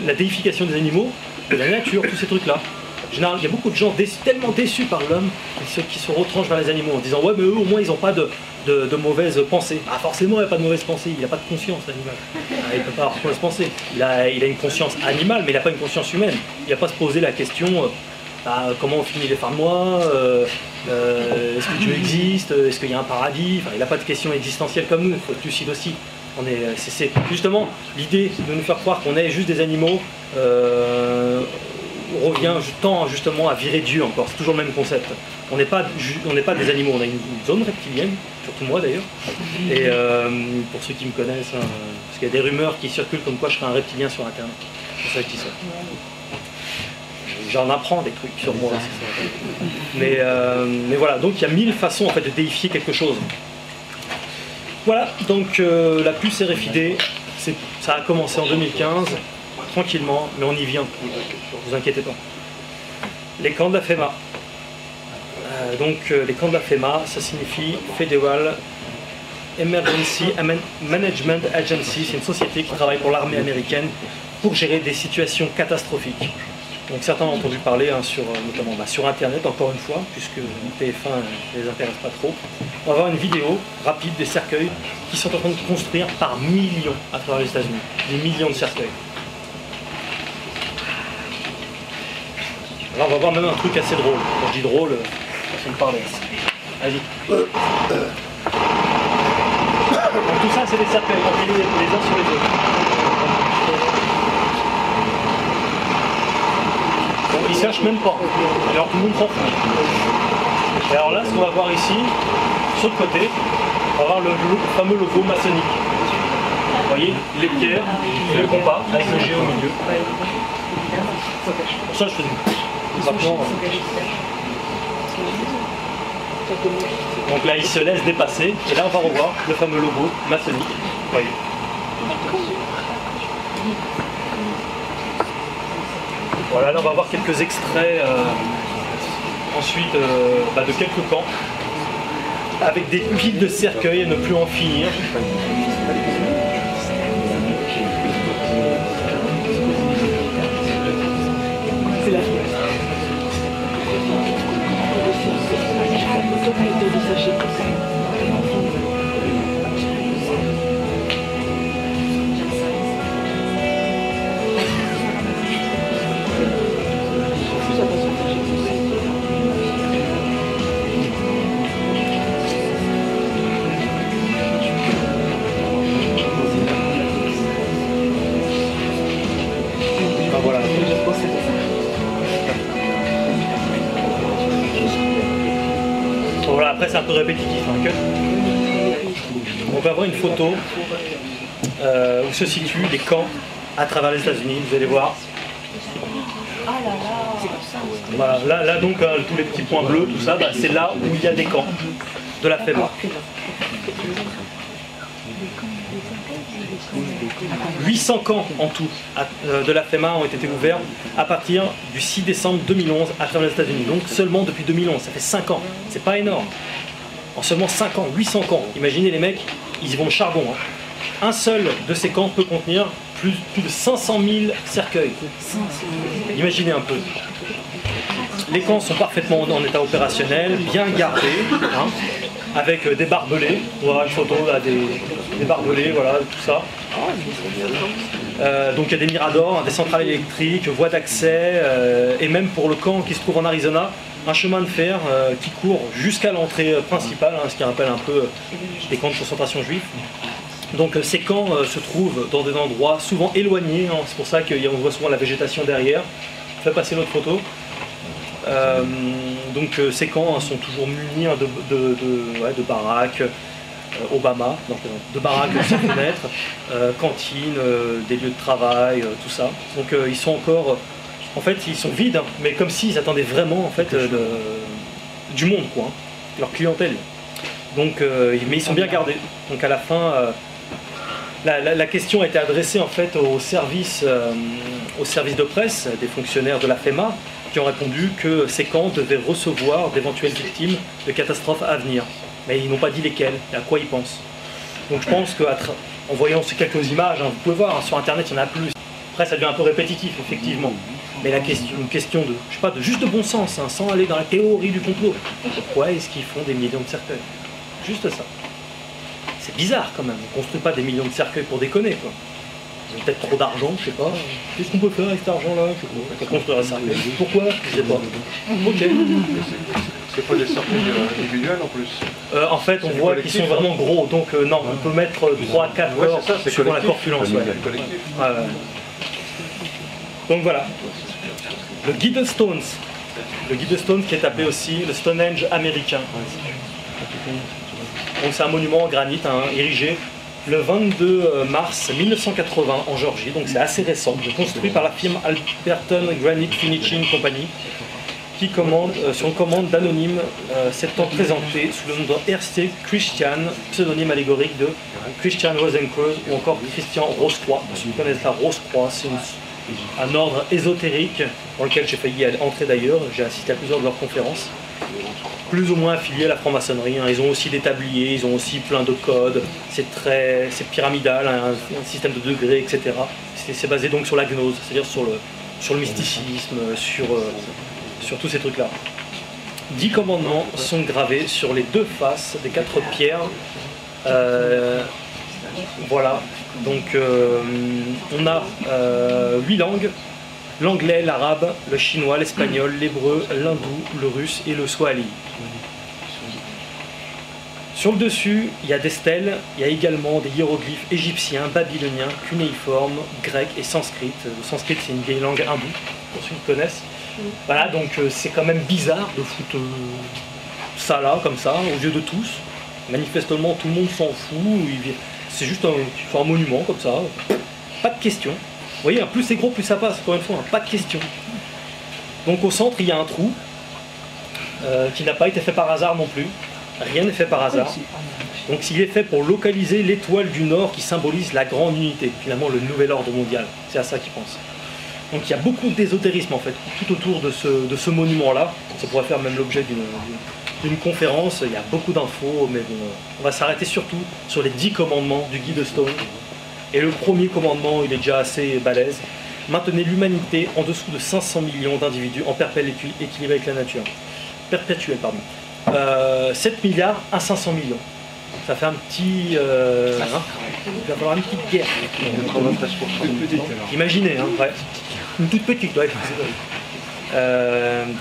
la déification des animaux, de la nature, tous ces trucs-là. En général, il y a beaucoup de gens tellement déçus par l'homme qui se retranchent vers les animaux en disant ouais mais eux au moins ils n'ont pas de mauvaises pensées. Ah forcément il n'y a pas de mauvaise pensée, il n'a pas de conscience l'animal. Il ne peut pas avoir de mauvaise pensée. Il a une conscience animale mais il n'a pas une conscience humaine. Il n'a pas se poser la question comment on finit les fins de mois, est-ce que Dieu existe, est-ce qu'il y a un paradis, enfin, il n'a pas de question existentielle comme nous, il faut être lucide aussi. C'est justement l'idée de nous faire croire qu'on est juste des animaux. Revient tend justement à virer Dieu encore, c'est toujours le même concept. On n'est pas des animaux, on a une zone reptilienne, surtout moi d'ailleurs. Et pour ceux qui me connaissent, hein, parce qu'il y a des rumeurs qui circulent comme quoi je serais un reptilien sur internet. C'est ça que je dis ça. J'en apprends des trucs sur moi aussi. Mais voilà, donc il y a 1000 façons en fait de déifier quelque chose. Voilà, donc la puce RFID, ça a commencé en 2015. Tranquillement, mais on y vient, ne vous inquiétez pas. Les camps de la FEMA. Les camps de la FEMA, ça signifie Federal Emergency Management Agency. C'est une société qui travaille pour l'armée américaine pour gérer des situations catastrophiques. Donc certains ont entendu parler notamment sur Internet, encore une fois, puisque TF1 ne les intéresse pas trop. On va voir une vidéo rapide des cercueils qui sont en train de construire par millions à travers les États-Unis. Des millions de cercueils. Là, on va voir même un truc assez drôle. Quand je dis drôle, ça me parle. Vas-y. Donc tout ça, c'est des cercueils, les uns sur les autres. Bon, ils ne cherchent même pas. Alors tout le monde s'en fout. Et alors là, ce qu'on va voir ici, sur le côté, on va voir le fameux logo maçonnique. Vous voyez, les pierres, le compas, avec le G au milieu. Pour ça, je fais donc là il se laisse dépasser et là on va revoir le fameux logo maçonnique. Voyez. Voilà, là on va voir quelques extraits ensuite de quelques camps avec des piles de cercueils à ne plus en finir. Voilà, après c'est un peu répétitif. Hein, on va avoir une photo où se situent les camps à travers les États-Unis, vous allez voir. Voilà, là donc tous les petits points bleus, tout ça, c'est là où il y a des camps de la FEMA. 800 camps en tout de la FEMA ont été ouverts à partir du 6 décembre 2011 à travers les États-Unis. Donc seulement depuis 2011, ça fait 5 ans. C'est pas énorme. En seulement 5 ans, 800 camps. Imaginez les mecs, ils y vont au charbon. Hein. Un seul de ces camps peut contenir plus de 500 000 cercueils. Imaginez un peu. Les camps sont parfaitement en état opérationnel, bien gardés, hein, avec des barbelés. On voit une photo là, des barbelés, voilà, tout ça. Donc il y a des miradors, des centrales électriques, voies d'accès, et même pour le camp qui se trouve en Arizona, un chemin de fer qui court jusqu'à l'entrée principale, hein, ce qui rappelle un peu les camps de concentration juifs. Donc ces camps se trouvent dans des endroits souvent éloignés, hein, c'est pour ça qu'on voit souvent la végétation derrière. Je vais passer l'autre photo. Donc ces camps sont toujours munis hein, de baraques, Obama, non, de baraques sans fenêtres, cantines, des lieux de travail, tout ça. Donc ils sont encore, en fait ils sont vides, hein, mais comme s'ils attendaient vraiment en fait du monde, quoi, hein, leur clientèle. Donc, mais ils sont bien gardés. Donc à la fin, la question a été adressée en fait au service de presse des fonctionnaires de la FEMA, qui ont répondu que ces camps devaient recevoir d'éventuelles victimes de catastrophes à venir. Mais ils n'ont pas dit lesquelles et à quoi ils pensent. Donc je pense qu'en voyant ces quelques images, hein, vous pouvez voir, hein, sur internet il y en a plus. Après ça devient un peu répétitif effectivement. Mais une question de, je sais pas, juste de bon sens, hein, sans aller dans la théorie du complot. Pourquoi est-ce qu'ils font des millions de cercueils? Juste ça. C'est bizarre quand même, on ne construit pas des millions de cercueils pour déconner, quoi. Ils ont peut-être trop d'argent, je sais pas. Qu'est-ce qu'on peut faire avec cet argent-là? Je sais pas. Construire un cercueil. Pourquoi? Je sais pas. Ok. C'est pas des cercueils individuels en plus. En fait, on voit qu'ils sont vraiment gros, donc non, on peut mettre 3 à 4 corps suivant la corpulence. Ouais. Donc voilà. Le Guy Stones. Le Guy Stones qui est appelé aussi le Stonehenge américain. Donc c'est un monument en granit, hein, érigé le 22 mars 1980 en Géorgie, donc c'est assez récent, construit par la firme Alberton Granite Finishing Company, qui commande, sur une commande d'anonyme, s'étant présenté sous le nom de R.C. Christian, pseudonyme allégorique de Christian Rosenkreuz ou encore Christian Rose-Croix. Ceux qui connaissent la Rose-Croix, c'est un ordre ésotérique dans lequel j'ai failli entrer d'ailleurs, j'ai assisté à plusieurs de leurs conférences. Plus ou moins affiliés à la franc-maçonnerie, hein. Ils ont aussi des tabliers, ils ont aussi plein de codes, c'est pyramidal, hein, un système de degrés, etc. C'est basé donc sur la gnose, c'est-à-dire sur le mysticisme, sur tous ces trucs-là. 10 commandements sont gravés sur les 2 faces des 4 pierres. Voilà, donc on a 8 langues. L'anglais, l'arabe, le chinois, l'espagnol, l'hébreu, l'hindou, le russe et le swahili. Sur le dessus, il y a des stèles, il y a également des hiéroglyphes égyptiens, babyloniens, cunéiformes, grecs et sanskrit. Le sanskrit, c'est une vieille langue hindoue, pour ceux qui connaissent. Voilà, donc c'est quand même bizarre de foutre ça là, comme ça, aux yeux de tous. Manifestement, tout le monde s'en fout, c'est juste un monument, comme ça. Pas de question. Vous voyez, plus c'est gros, plus ça passe, encore une fois, hein, pas de question. Donc au centre, il y a un trou qui n'a pas été fait par hasard non plus. Rien n'est fait par hasard. Donc il est fait pour localiser l'étoile du Nord qui symbolise la grande unité, finalement le nouvel ordre mondial. C'est à ça qu'il pense. Donc il y a beaucoup d'ésotérisme en fait, tout autour de ce monument-là. Ça pourrait faire même l'objet d'une conférence, il y a beaucoup d'infos, mais bon, on va s'arrêter surtout sur les 10 commandements du Guy de Stone. Et le premier commandement, il est déjà assez balèze. Maintenez l'humanité en dessous de 500 millions d'individus en perpétuel équilibre avec la nature. Perpétuel, pardon. 7 milliards à 500 millions. Ça fait un petit... il va falloir une petite guerre. Imaginez, hein, ouais. Une toute petite, ouais.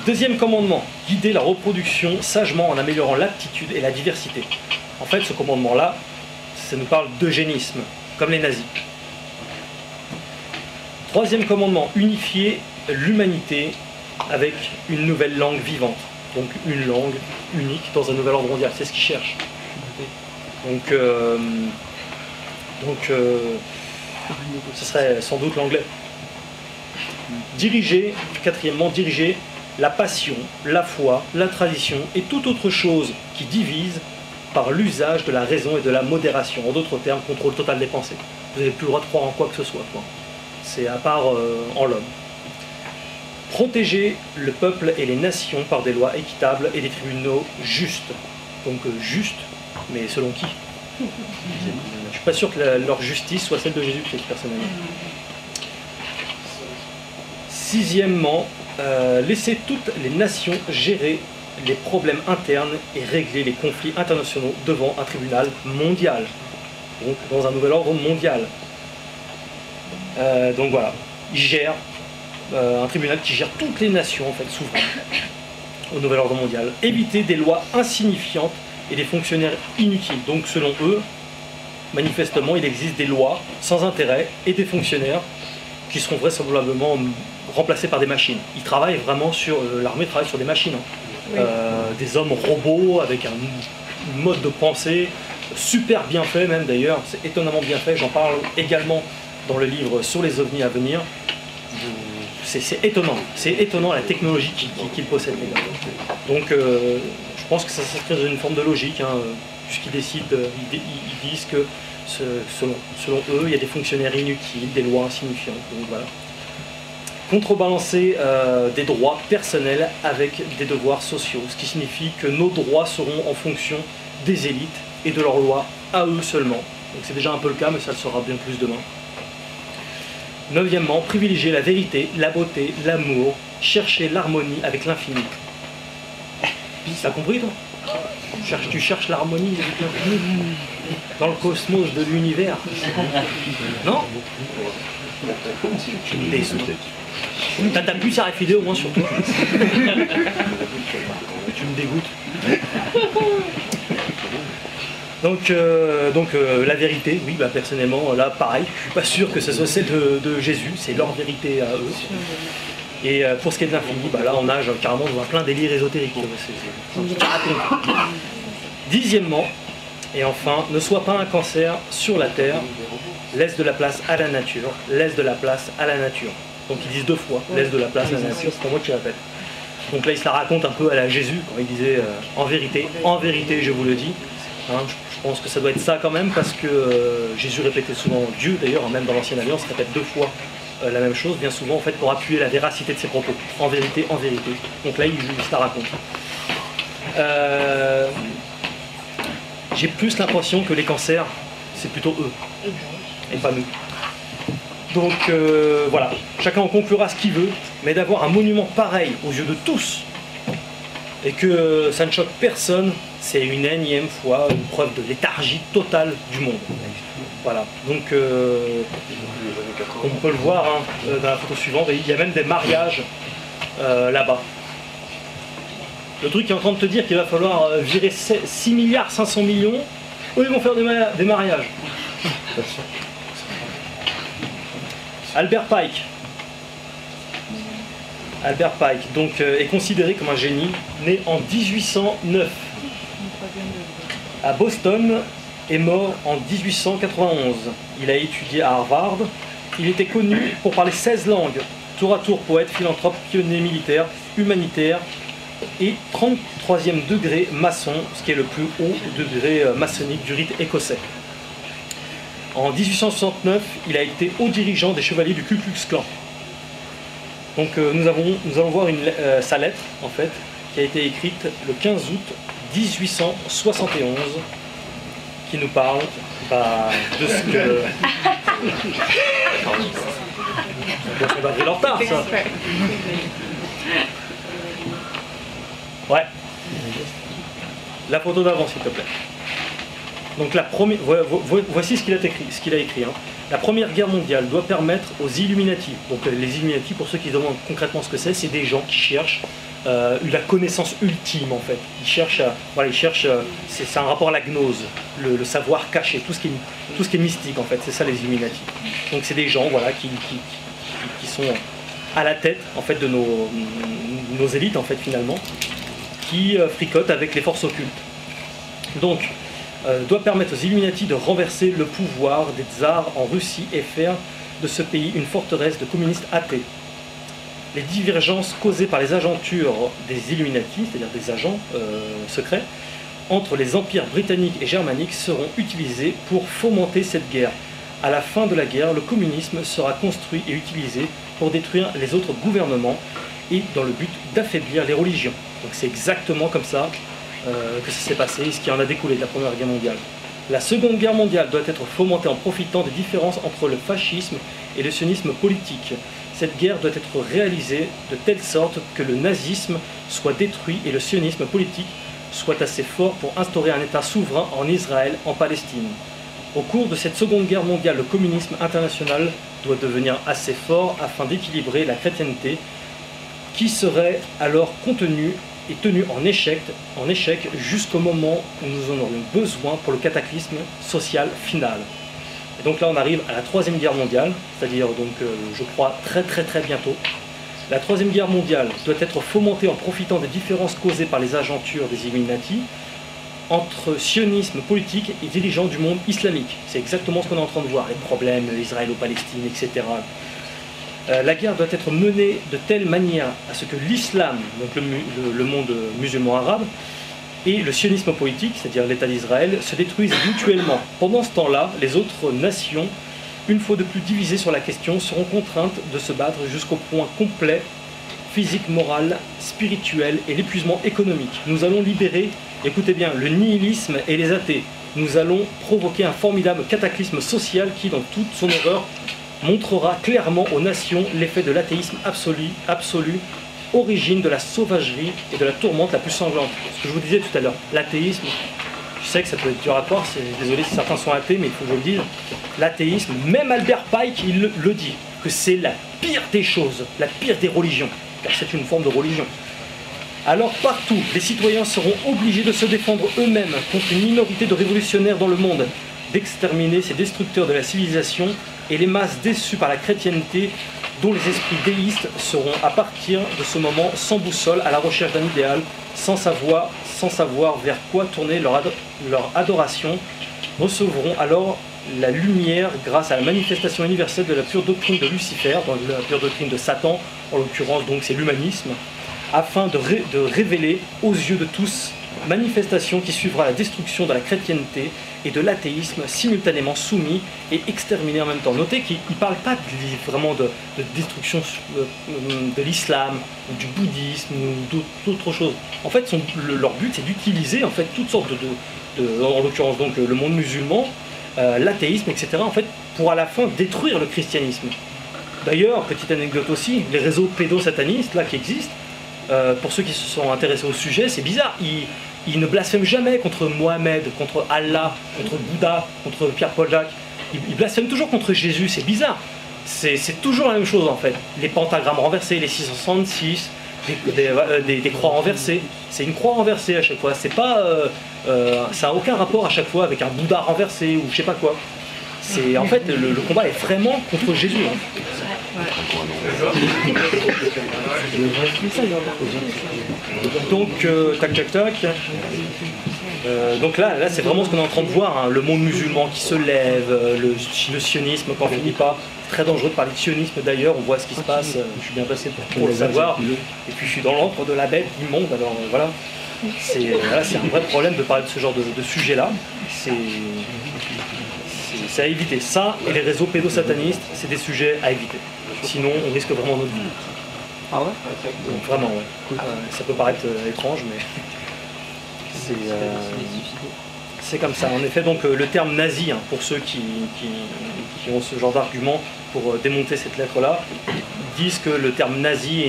Deuxième commandement, guider la reproduction sagement en améliorant l'aptitude et la diversité. En fait, ce commandement-là, ça nous parle d'eugénisme, comme les nazis. Troisième commandement, unifier l'humanité avec une nouvelle langue vivante. Donc une langue unique dans un nouvel ordre mondial, c'est ce qu'ils cherchent. Donc ce serait sans doute l'anglais. Quatrièmement, diriger la passion, la foi, la tradition et toute autre chose qui divise par l'usage de la raison et de la modération. En d'autres termes, contrôle total des pensées. vous n'avez plus le droit de croire en quoi que ce soit, quoi. C'est à part en l'homme. Protéger le peuple et les nations par des lois équitables et des tribunaux justes. Donc juste, mais selon qui? Je ne suis pas sûr que leur justice soit celle de Jésus-Christ, personnellement. Sixièmement, laisser toutes les nations gérer les problèmes internes et régler les conflits internationaux devant un tribunal mondial. Donc dans un nouvel ordre mondial. Donc voilà, ils gèrent un tribunal qui gère toutes les nations en fait souveraines au nouvel ordre mondial. Éviter des lois insignifiantes et des fonctionnaires inutiles. Donc selon eux, manifestement, il existe des lois sans intérêt et des fonctionnaires qui seront vraisemblablement remplacés par des machines. Ils travaillent vraiment sur l'armée travaille sur des machines, hein. Oui. Des hommes robots avec un mode de pensée super bien fait même d'ailleurs. C'est étonnamment bien fait. J'en parle également dans le livre sur les ovnis à venir. C'est étonnant la technologie qu'ils possèdent, les gars. Donc je pense que ça s'inscrit dans une forme de logique, hein, puisqu'ils décident, ils disent que selon eux, il y a des fonctionnaires inutiles, des lois insignifiantes. Donc voilà. Contrebalancer des droits personnels avec des devoirs sociaux, ce qui signifie que nos droits seront en fonction des élites et de leurs lois à eux seulement. Donc c'est déjà un peu le cas, mais ça le sera bien plus demain. Neuvièmement, privilégier la vérité, la beauté, l'amour, chercher l'harmonie avec l'infini. T'as compris, toi? Tu cherches l'harmonie avec l'infini dans le cosmos de l'univers. Non? Tu me déçois. T'as pu sa RFID au moins sur toi. Tu me dégoûtes. Donc la vérité, oui, bah, personnellement, là, pareil, je suis pas sûr que ce soit celle de Jésus, c'est leur vérité à eux. Et pour ce qui est de l'infini, bah, là, on nage carrément dans plein délire ésotérique. Dixièmement, et enfin, ne sois pas un cancer sur la terre, laisse de la place à la nature, laisse de la place à la nature. Donc ils disent deux fois, laisse de la place à la nature, c'est pas moi qui répète. Donc là, il se la raconte un peu à la Jésus, quand il disait en vérité, je vous le dis. Hein, je pense que ça doit être ça quand même, parce que Jésus répétait souvent Dieu, d'ailleurs, même dans l'Ancienne Alliance, répète deux fois la même chose, bien souvent en fait pour appuyer la véracité de ses propos. En vérité, en vérité. Donc là, il se la raconte. J'ai plus l'impression que les cancers, c'est plutôt eux, et pas nous. Donc voilà, chacun en conclura ce qu'il veut, mais d'avoir un monument pareil aux yeux de tous, et que ça ne choque personne, c'est une énième fois une preuve de léthargie totale du monde. Voilà, donc on peut le voir hein, dans la photo suivante, il y a même des mariages là-bas. Le truc qui est en train de te dire qu'il va falloir virer 6 milliards 500 millions, eux ils vont faire des mariages. Albert Pike. Albert Pike donc, est considéré comme un génie, né en 1809 à Boston et mort en 1891. Il a étudié à Harvard. Il était connu pour parler 16 langues, tour à tour poète, philanthrope, pionnier militaire, humanitaire et 33e degré maçon, ce qui est le plus haut degré maçonnique du rite écossais. En 1869, il a été haut dirigeant des chevaliers du Ku Klux Klan. Donc nous allons voir sa lettre, en fait, qui a été écrite le 15 août 1871, qui nous parle de ce que... On va leur retard, ça. Ouais. La photo d'avant, s'il te plaît. Donc voici ce qu'il a écrit. Hein. La Première Guerre mondiale doit permettre aux Illuminati, donc les Illuminati, pour ceux qui se demandent concrètement ce que c'est des gens qui cherchent la connaissance ultime en fait. Ils cherchent, c'est un rapport à la gnose, le savoir caché, tout ce qui est mystique en fait, c'est ça les Illuminati. Donc c'est des gens qui sont à la tête en fait de nos élites en fait finalement, qui fricotent avec les forces occultes. Donc doit permettre aux Illuminati de renverser le pouvoir des tsars en Russie et faire de ce pays une forteresse de communistes athées. Les divergences causées par les agentures des Illuminati, c'est-à-dire des agents secrets, entre les empires britanniques et germaniques seront utilisées pour fomenter cette guerre. À la fin de la guerre, le communisme sera construit et utilisé pour détruire les autres gouvernements et dans le but d'affaiblir les religions. Donc c'est exactement comme ça que ça s'est passé, ce qui en a découlé de la Première Guerre mondiale. La Seconde Guerre mondiale doit être fomentée en profitant des différences entre le fascisme et le sionisme politique. Cette guerre doit être réalisée de telle sorte que le nazisme soit détruit et le sionisme politique soit assez fort pour instaurer un État souverain en Israël, en Palestine. Au cours de cette Seconde Guerre mondiale, le communisme international doit devenir assez fort afin d'équilibrer la chrétienté qui serait alors contenue et tenue en échec jusqu'au moment où nous en aurions besoin pour le cataclysme social final. Et donc là on arrive à la Troisième Guerre mondiale, c'est-à-dire donc je crois très bientôt. La Troisième Guerre mondiale doit être fomentée en profitant des différences causées par les agentures des Illuminati entre sionisme politique et dirigeants du monde islamique. C'est exactement ce qu'on est en train de voir, les problèmes israélo-palestine, etc. La guerre doit être menée de telle manière à ce que l'islam, donc le monde musulman arabe, et le sionisme politique, c'est-à-dire l'État d'Israël, se détruisent mutuellement. Pendant ce temps-là, les autres nations, une fois de plus divisées sur la question, seront contraintes de se battre jusqu'au point complet, physique, moral, spirituel et l'épuisement économique. Nous allons libérer, écoutez bien, le nihilisme et les athées. Nous allons provoquer un formidable cataclysme social qui, dans toute son horreur, montrera clairement aux nations l'effet de l'athéisme absolu, origine de la sauvagerie et de la tourmente la plus sanglante. Ce que je vous disais tout à l'heure, l'athéisme, je sais que ça peut être dur à croire, désolé si certains sont athées, mais il faut que je le dise, l'athéisme, même Albert Pike, il le dit, que c'est la pire des choses, la pire des religions, car c'est une forme de religion. Alors partout, les citoyens seront obligés de se défendre eux-mêmes contre une minorité de révolutionnaires dans le monde, d'exterminer ces destructeurs de la civilisation et les masses déçues par la chrétienté dont les esprits déistes seront à partir de ce moment sans boussole à la recherche d'un idéal, sans savoir vers quoi tourner leur adoration, recevront alors la lumière grâce à la manifestation universelle de la pure doctrine de Lucifer, donc la pure doctrine de Satan, en l'occurrence donc c'est l'humanisme, afin de révéler aux yeux de tous manifestation qui suivra la destruction de la chrétienté et de l'athéisme simultanément soumis et exterminés en même temps. Notez qu'il ne parle pas vraiment de destruction de l'islam, ou du bouddhisme, ou d'autres choses. En fait, leur but, c'est d'utiliser en fait, toutes sortes en l'occurrence donc le monde musulman, l'athéisme, etc., en fait, pour à la fin détruire le christianisme. D'ailleurs, petite anecdote aussi, les réseaux pédosatanistes là, qui existent, pour ceux qui se sont intéressés au sujet, c'est bizarre, ils ne blasphèment jamais contre Mohamed, contre Allah, contre Bouddha, contre Pierre-Paul Jacques. Ils blasphèment toujours contre Jésus, c'est bizarre. C'est toujours la même chose en fait. Les pentagrammes renversés, les 666, des croix renversées. C'est une croix renversée à chaque fois. C'est pas, ça n'a aucun rapport à chaque fois avec un Bouddha renversé ou je sais pas quoi. En fait, le combat est vraiment contre Jésus. Hein. Donc, tac. Donc là c'est vraiment ce qu'on est en train de voir, hein, le monde musulman qui se lève, le sionisme qui n'en finit pas. Très dangereux de parler de sionisme d'ailleurs, on voit ce qui se passe, je suis bien passé pour le savoir. Et puis je suis dans l'encre de la bête immonde, alors voilà. C'est un vrai problème de parler de ce genre de sujet-là. C'est à éviter. Ça et les réseaux pédosatanistes, c'est des sujets à éviter. Sinon, on risque vraiment notre vie. Ah ouais? Donc, vraiment, ouais. Ça peut paraître étrange, mais c'est comme ça. En effet, donc le terme nazi, hein, pour ceux qui ont ce genre d'argument pour démonter cette lettre-là, disent que le terme nazi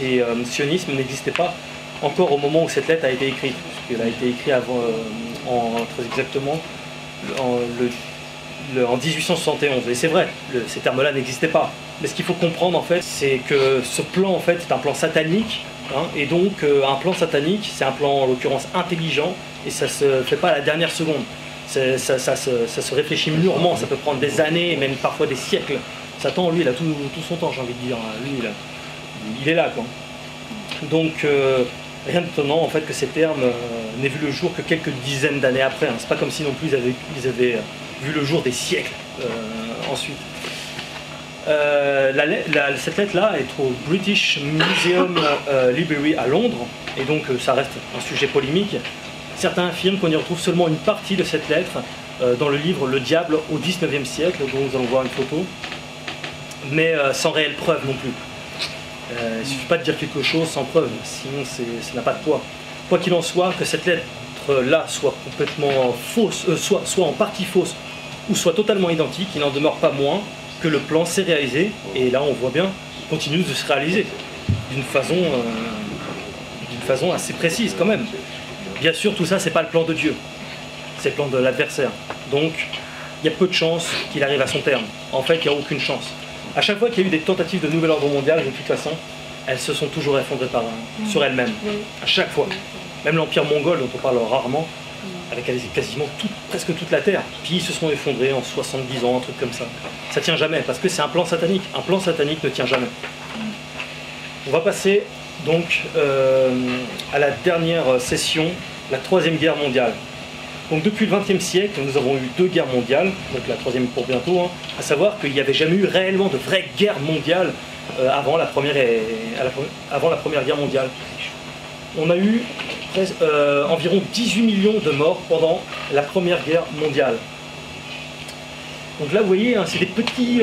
et sionisme n'existait pas encore au moment où cette lettre a été écrite, puisqu'elle a été écrite avant, très exactement en 1871. Et c'est vrai, ces termes-là n'existaient pas. Mais ce qu'il faut comprendre en fait, c'est que ce plan en fait est un plan satanique, hein, et donc un plan satanique, c'est un plan en l'occurrence intelligent, et ça se fait pas à la dernière seconde. Ça se réfléchit mûrement, ça peut prendre des années, et même parfois des siècles. Satan, lui, il a tout son temps, j'ai envie de dire. Lui, il est là, quoi. Donc, rien d'étonnant en fait que ces termes n'aient vu le jour que quelques dizaines d'années après. Hein. C'est pas comme si non plus ils avaient vu le jour des siècles ensuite. Cette lettre-là est au British Museum Library à Londres, et donc ça reste un sujet polémique. Certains affirment qu'on y retrouve seulement une partie de cette lettre, dans le livre Le Diable au XIXe siècle, dont nous allons voir une photo, mais sans réelle preuve non plus. Il ne suffit pas de dire quelque chose sans preuve, sinon ça n'a pas de poids. Quoi qu'il en soit, que cette lettre-là soit complètement fausse, soit en partie fausse, ou soit totalement identique, il n'en demeure pas moins que le plan s'est réalisé, et là on voit bien, continue de se réaliser, d'une façon assez précise quand même. Bien sûr, tout ça, c'est pas le plan de Dieu, c'est le plan de l'adversaire. Donc, il y a peu de chances qu'il arrive à son terme. En fait, il n'y a aucune chance. À chaque fois qu'il y a eu des tentatives de nouvel ordre mondial, de toute façon, elles se sont toujours effondrées sur elles-mêmes. À chaque fois. Même l'Empire mongol, dont on parle rarement, avec quasiment presque toute la Terre, puis ils se sont effondrés en 70 ans, un truc comme ça. Ça tient jamais, parce que c'est un plan satanique. Un plan satanique ne tient jamais. On va passer donc à la dernière session, la Troisième Guerre mondiale. Donc depuis le XXe siècle, nous avons eu 2 guerres mondiales, donc la troisième pour bientôt, hein, à savoir qu'il n'y avait jamais eu réellement de vraie guerre mondiale avant la première Guerre mondiale. On a eu environ 18 millions de morts pendant la Première Guerre mondiale. Donc là, vous voyez, hein, c'est des petits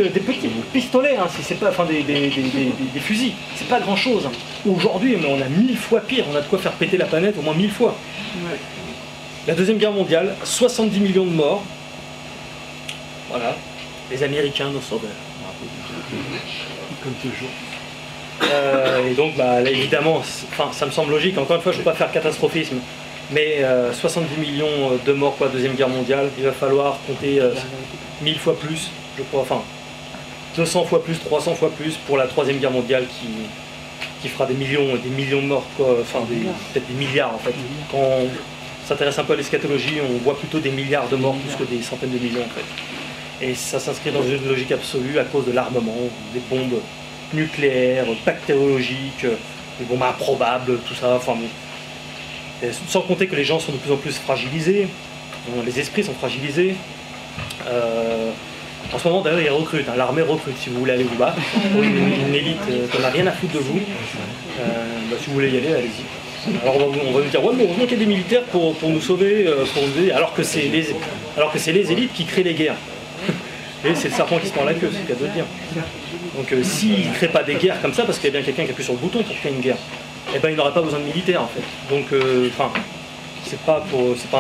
pistolets, hein, c'est pas, enfin, des fusils. C'est pas grand-chose. Hein. Aujourd'hui, on a 1000 fois pire. On a de quoi faire péter la planète au moins 1000 fois. Ouais. La Deuxième Guerre mondiale, 70 millions de morts. Voilà. Les Américains, nos sauveurs. Comme toujours. Et donc, bah, là, évidemment, ça me semble logique. Encore une fois, je ne veux pas faire catastrophisme. Mais 70 millions de morts pour la Deuxième Guerre mondiale, il va falloir compter 1000 fois plus, je crois, enfin 200 fois plus, 300 fois plus pour la Troisième Guerre mondiale qui fera des millions de morts, quoi, enfin peut-être des milliards en fait. Quand on s'intéresse un peu à l'eschatologie, on voit plutôt des milliards de morts plus que des centaines de millions en fait. Et ça s'inscrit dans une logique absolue à cause de l'armement, des bombes nucléaires, bactériologiques, des bombes improbables, tout ça, enfin bon. Sans compter que les gens sont de plus en plus fragilisés, les esprits sont fragilisés. En ce moment d'ailleurs ils recrutent, hein, l'armée recrute si vous voulez aller vous battre, une élite qu'on n'a rien à foutre de vous. Bah, si vous voulez y aller, allez-y. Alors on va nous dire ouais mais heureusement qu'il y a des militaires pour nous sauver, pour nous aider, alors que c'est les élites qui créent les guerres. Et c'est le serpent qui se prend la queue, c'est le cas de le dire. Donc s'ils ne créent pas des guerres comme ça, parce qu'il y a bien quelqu'un qui appuie sur le bouton pour créer une guerre, eh ben, il n'aurait pas besoin de militaires en fait. Donc, c'est pas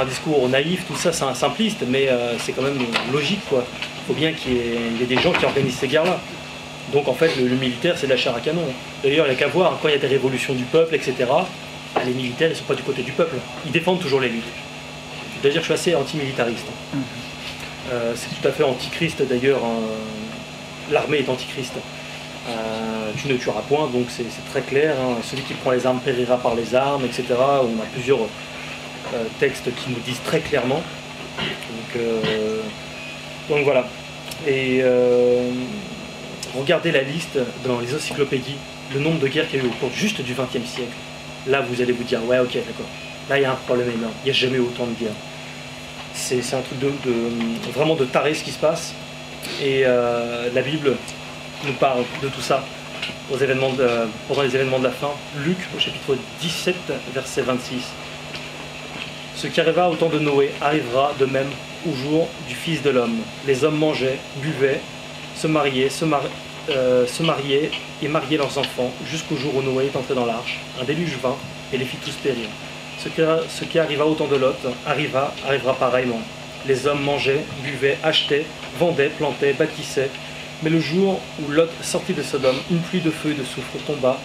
un discours naïf, tout ça, c'est un simpliste, mais c'est quand même logique quoi. Il faut bien qu'il y ait des gens qui organisent ces guerres-là. Donc en fait, le militaire, c'est de la chair à canon. D'ailleurs, il n'y a qu'à voir, quand il y a des révolutions du peuple, etc., les militaires, ils ne sont pas du côté du peuple. Ils défendent toujours l'élite. C'est-à-dire que je suis assez antimilitariste. C'est tout à fait antichrist d'ailleurs. Hein. L'armée est antichrist. Tu ne tueras point, donc c'est très clair. Hein. Celui qui prend les armes périra par les armes, etc. On a plusieurs textes qui nous disent très clairement. Donc voilà. Et regardez la liste dans les encyclopédies, le nombre de guerres qu'il y a eu au cours juste du XXe siècle. Là, vous allez vous dire, ouais, ok, d'accord. Là, il y a un problème énorme. Il n'y a jamais eu autant de guerres. C'est un truc vraiment de taré ce qui se passe. Et la Bible nous parle de tout ça pendant les événements de la fin. Luc, au chapitre 17, verset 26. Ce qui arriva au temps de Noé arrivera de même au jour du Fils de l'homme. Les hommes mangeaient, buvaient, se mariaient et mariaient leurs enfants, jusqu'au jour où Noé est entré dans l'arche. Un déluge vint et les fit tous périr. Ce qui arriva au temps de Lot arrivera pareillement. Les hommes mangeaient, buvaient, achetaient, vendaient, plantaient, bâtissaient. Mais le jour où Lot sortit de Sodome, une pluie de feu et de soufre tomba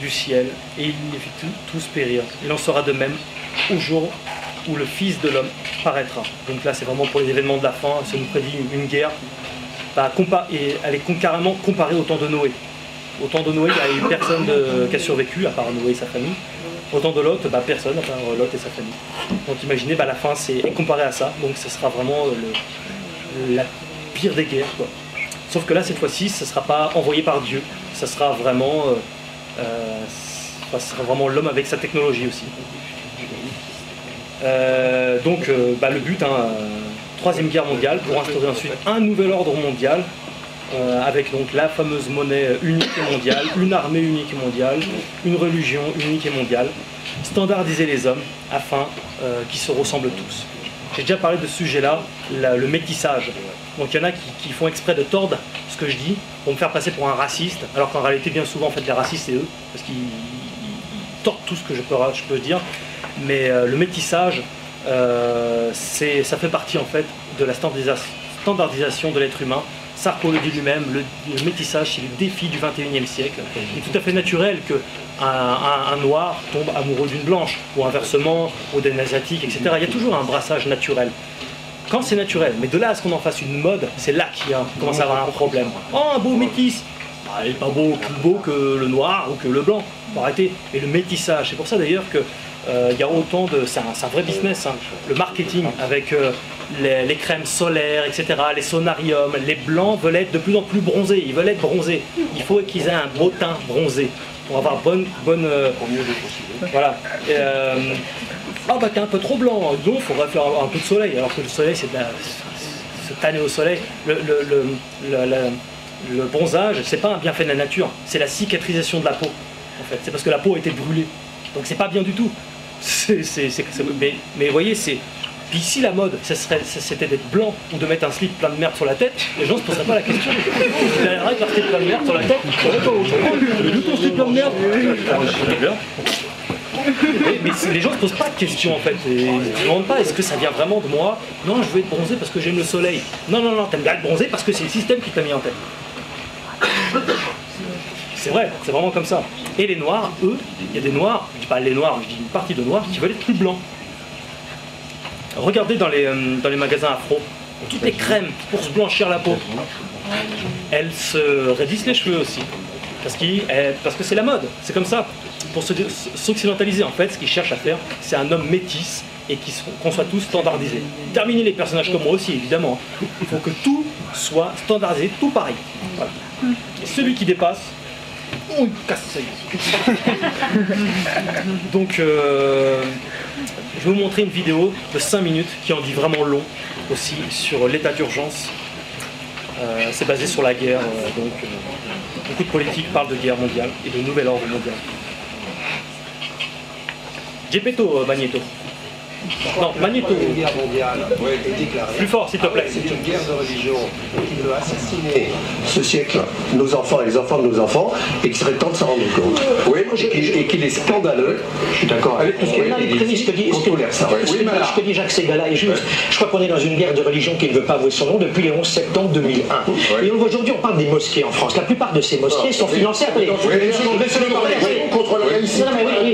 du ciel, et il les fit tous périr. Il en sera de même au jour où le Fils de l'homme paraîtra. Donc là, c'est vraiment pour les événements de la fin, ça nous prédit une guerre. Et elle est carrément comparée au temps de Noé. Au temps de Noé, il n'y a eu personne qui a survécu, à part Noé et sa famille. Au temps de Lot, personne, à part Lot et sa famille. Donc imaginez, la fin est comparée à ça, donc ce sera vraiment la pire des guerres, quoi. Sauf que là, cette fois-ci, ce ne sera pas envoyé par Dieu. Ça sera vraiment, l'homme avec sa technologie aussi. Donc, le but, Troisième Guerre mondiale, pour instaurer ensuite un nouvel ordre mondial, avec donc la fameuse monnaie unique et mondiale, une armée unique et mondiale, une religion unique et mondiale, standardiser les hommes afin qu'ils se ressemblent tous. J'ai déjà parlé de ce sujet-là, le métissage. Donc il y en a qui font exprès de tordre ce que je dis pour me faire passer pour un raciste, alors qu'en réalité, bien souvent, en fait, les racistes, c'est eux, parce qu'ils tordent tout ce que je peux dire. Mais le métissage, ça fait partie, en fait, de la standardisation de l'être humain. Sarko le dit lui-même, le métissage, c'est le défi du 21e siècle. Il est tout à fait naturel qu'un noir tombe amoureux d'une blanche, ou inversement, ou d'un asiatique, etc. Il y a toujours un brassage naturel. Quand c'est naturel, mais de là à ce qu'on en fasse une mode, c'est là qu'il commence à avoir un problème. Oh, un beau métis, il n'est pas plus beau que le noir ou que le blanc, faut arrêter. Et le métissage, c'est pour ça d'ailleurs que il y a autant de... C'est un vrai business, hein. Le marketing avec les crèmes solaires, etc., les sonariums. Les blancs veulent être de plus en plus bronzés, ils veulent être bronzés. Il faut qu'ils aient un beau teint bronzé pour avoir bonne voilà. Ah bah t'es un peu trop blanc, donc il faudrait faire un peu de soleil, alors que le soleil c'est se tanner au soleil. Le bronzage, c'est pas un bienfait de la nature, c'est la cicatrisation de la peau, en fait. C'est parce que la peau a été brûlée, donc c'est pas bien du tout. Mais vous voyez, c'est... Puis si la mode, c'était d'être blanc ou de mettre un slip plein de merde sur la tête, les gens ne se poseraient pas la question. Il a avec un slip plein de merde sur la tête, ton slip plein de merde. Mais les gens ne se posent pas de questions en fait. Ils ne se demandent pas est-ce que ça vient vraiment de moi. Non, je veux être bronzé parce que j'aime le soleil. Non, t'aimes bien être bronzé parce que c'est le système qui t'a mis en tête. C'est vrai, c'est vraiment comme ça. Et les noirs, eux, il y a des noirs, je dis pas les noirs, je dis une partie de noirs qui veulent être plus blancs. Regardez dans les magasins afro, toutes les crèmes pour se blanchir la peau, elles se raidissent les cheveux aussi. Parce que c'est la mode, c'est comme ça. Pour s'occidentaliser, en fait, ce qu'ils cherchent à faire, c'est un homme métis et qu'on soit tous standardisés. Terminer les personnages comme moi aussi, évidemment. Il faut que tout soit standardisé, tout pareil. Voilà. Et celui qui dépasse, on casse sa gueule. Donc, je vais vous montrer une vidéo de 5 minutes qui en dit vraiment long aussi sur l'état d'urgence. C'est basé sur la guerre, donc beaucoup de politiques parlent de guerre mondiale et de nouvel ordre mondial. Gepetto, Magneto. Non, Magneto. Une guerre mondiale est déclarée. Plus fort, s'il te plaît. C'est une guerre de religion qui veut assassiner ce siècle, nos enfants et les enfants de nos enfants, et qu'il serait temps de s'en rendre compte. Oui, et qu'il est scandaleux. Je suis d'accord avec vous. Les prémices que dit Jacques Ségala est juste. Je crois qu'on est dans une guerre de religion qui ne veut pas avouer son nom depuis le 11 septembre 2001. Et aujourd'hui, on parle des mosquées en France. La plupart de ces mosquées sont financées par les... contre la laïcité.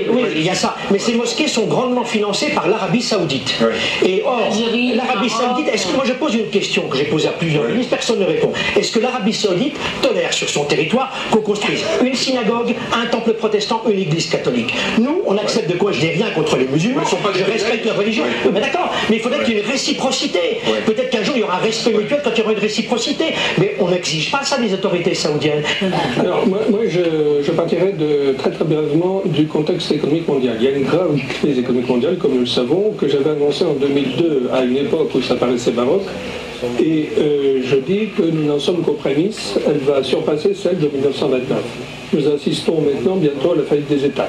Oui, il y a ça. Mais ces mosquées sont grandement financées par l'Arabie Saoudite. Et or, l'Arabie Saoudite, moi je pose une question que j'ai posée à plusieurs ministres, personne ne répond. Est-ce que l'Arabie Saoudite tolère sur son territoire qu'on construise une synagogue, un temple protestant, une église catholique? Nous, on accepte de quoi? Je n'ai rien contre les musulmans, je respecte leur religion. Oui, mais d'accord, mais il faudrait qu'il y ait une réciprocité. Peut-être qu'un jour il y aura un respect mutuel quand il y aura une réciprocité. Mais on n'exige pas ça des autorités saoudiennes. Alors, moi je partirais très brièvement du contexte économique mondial. Il y a une grave crise économique mondiale, comme nous le savons, que j'avais annoncé en 2002 à une époque où ça paraissait baroque. Et je dis que nous n'en sommes qu'aux prémices. Elle va surpasser celle de 1929. Nous assistons maintenant bientôt à la faillite des États.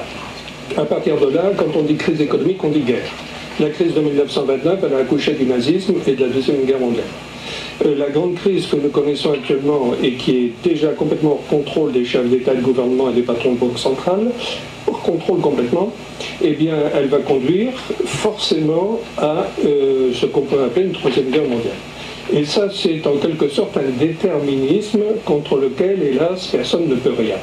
À partir de là, quand on dit crise économique, on dit guerre. La crise de 1929, elle a accouché du nazisme et de la Deuxième Guerre mondiale. La grande crise que nous connaissons actuellement et qui est déjà complètement hors contrôle des chefs d'État et de gouvernement et des patrons de banque centrale, hors contrôle complètement, eh bien, elle va conduire forcément à ce qu'on peut appeler une troisième guerre mondiale. Et ça, c'est en quelque sorte un déterminisme contre lequel, hélas, personne ne peut rien.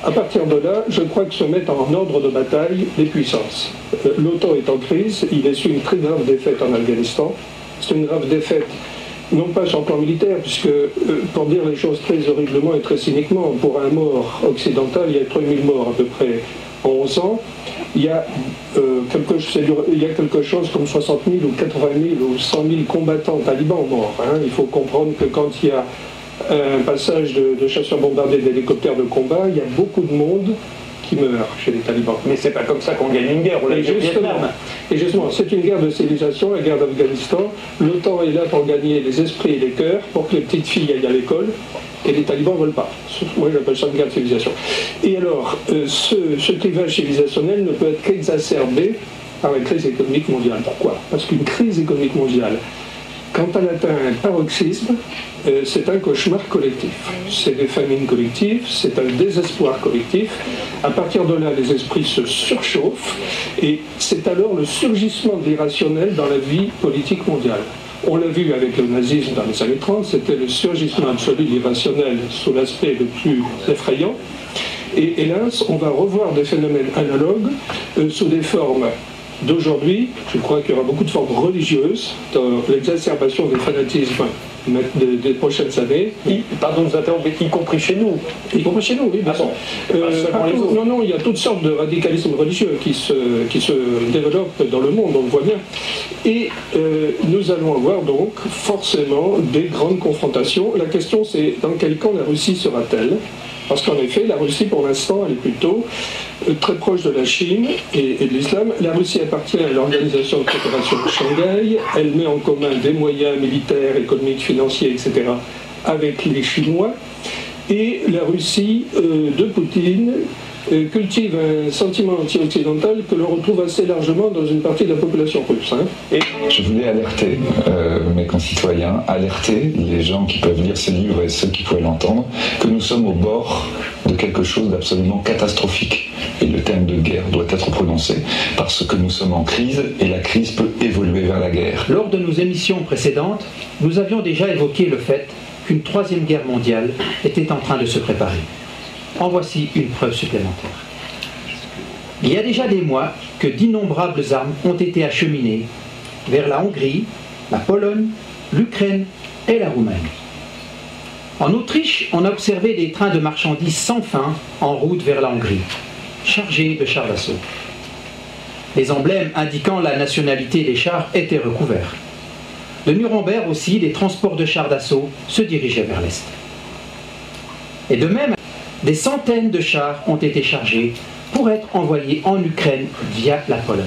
À partir de là, je crois que se mettent en ordre de bataille les puissances. L'OTAN est en crise, il a su une très grave défaite en Afghanistan. C'est une grave défaite, non pas sur le plan militaire, puisque, pour dire les choses très horriblement et très cyniquement, pour un mort occidental, il y a 3000 morts à peu près en 11 ans. Il y a quelque chose comme 60 000 ou 80 000 ou 100 000 combattants talibans morts. Hein. Il faut comprendre que quand il y a un passage de chasseurs bombardés d'hélicoptères de combat, il y a beaucoup de monde qui meurt chez les talibans. Mais c'est pas comme ça qu'on gagne une guerre, on l'a dit au Vietnam. Et justement, c'est une guerre de civilisation, la guerre d'Afghanistan. L'OTAN est là pour gagner les esprits et les cœurs, pour que les petites filles aillent à l'école, et les talibans ne veulent pas. Moi j'appelle ça une guerre de civilisation. Et alors, ce clivage civilisationnel ne peut être qu'exacerbé par la crise économique mondiale. Pourquoi? Parce qu'une crise économique mondiale, quand elle atteint un paroxysme, c'est un cauchemar collectif. C'est des famines collectives, c'est un désespoir collectif. À partir de là, les esprits se surchauffent et c'est alors le surgissement de l'irrationnel dans la vie politique mondiale. On l'a vu avec le nazisme dans les années 30, c'était le surgissement absolu de l'irrationnel sous l'aspect le plus effrayant. Et hélas, on va revoir des phénomènes analogues sous des formes d'aujourd'hui. Je crois qu'il y aura beaucoup de formes religieuses dans l'exacerbation des fanatismes des prochaines années. Pardon de vous interrompre, y compris chez nous. Y compris chez nous, oui, bien sûr. Non, il y a toutes sortes de radicalismes religieux qui se développent dans le monde, on le voit bien. Et nous allons avoir donc forcément des grandes confrontations. La question c'est dans quel camp la Russie sera-t-elle? Parce qu'en effet, la Russie, pour l'instant, elle est plutôt très proche de la Chine et de l'islam. La Russie appartient à l'Organisation de coopération de Shanghai. Elle met en commun des moyens militaires, économiques, financiers, etc. avec les Chinois. Et la Russie de Poutine cultive un sentiment anti-occidental que l'on retrouve assez largement dans une partie de la population russe. Et je voulais alerter mes concitoyens, alerter les gens qui peuvent lire ce livre et ceux qui pourraient l'entendre, que nous sommes au bord de quelque chose d'absolument catastrophique. Et le terme de guerre doit être prononcé parce que nous sommes en crise et la crise peut évoluer vers la guerre. Lors de nos émissions précédentes, nous avions déjà évoqué le fait qu'une troisième guerre mondiale était en train de se préparer. En voici une preuve supplémentaire. Il y a déjà des mois que d'innombrables armes ont été acheminées vers la Hongrie, la Pologne, l'Ukraine et la Roumanie. En Autriche, on a observé des trains de marchandises sans fin en route vers la Hongrie, chargés de chars d'assaut. Les emblèmes indiquant la nationalité des chars étaient recouverts. De Nuremberg aussi, des transports de chars d'assaut se dirigeaient vers l'Est. Et de même, des centaines de chars ont été chargés pour être envoyés en Ukraine via la Pologne.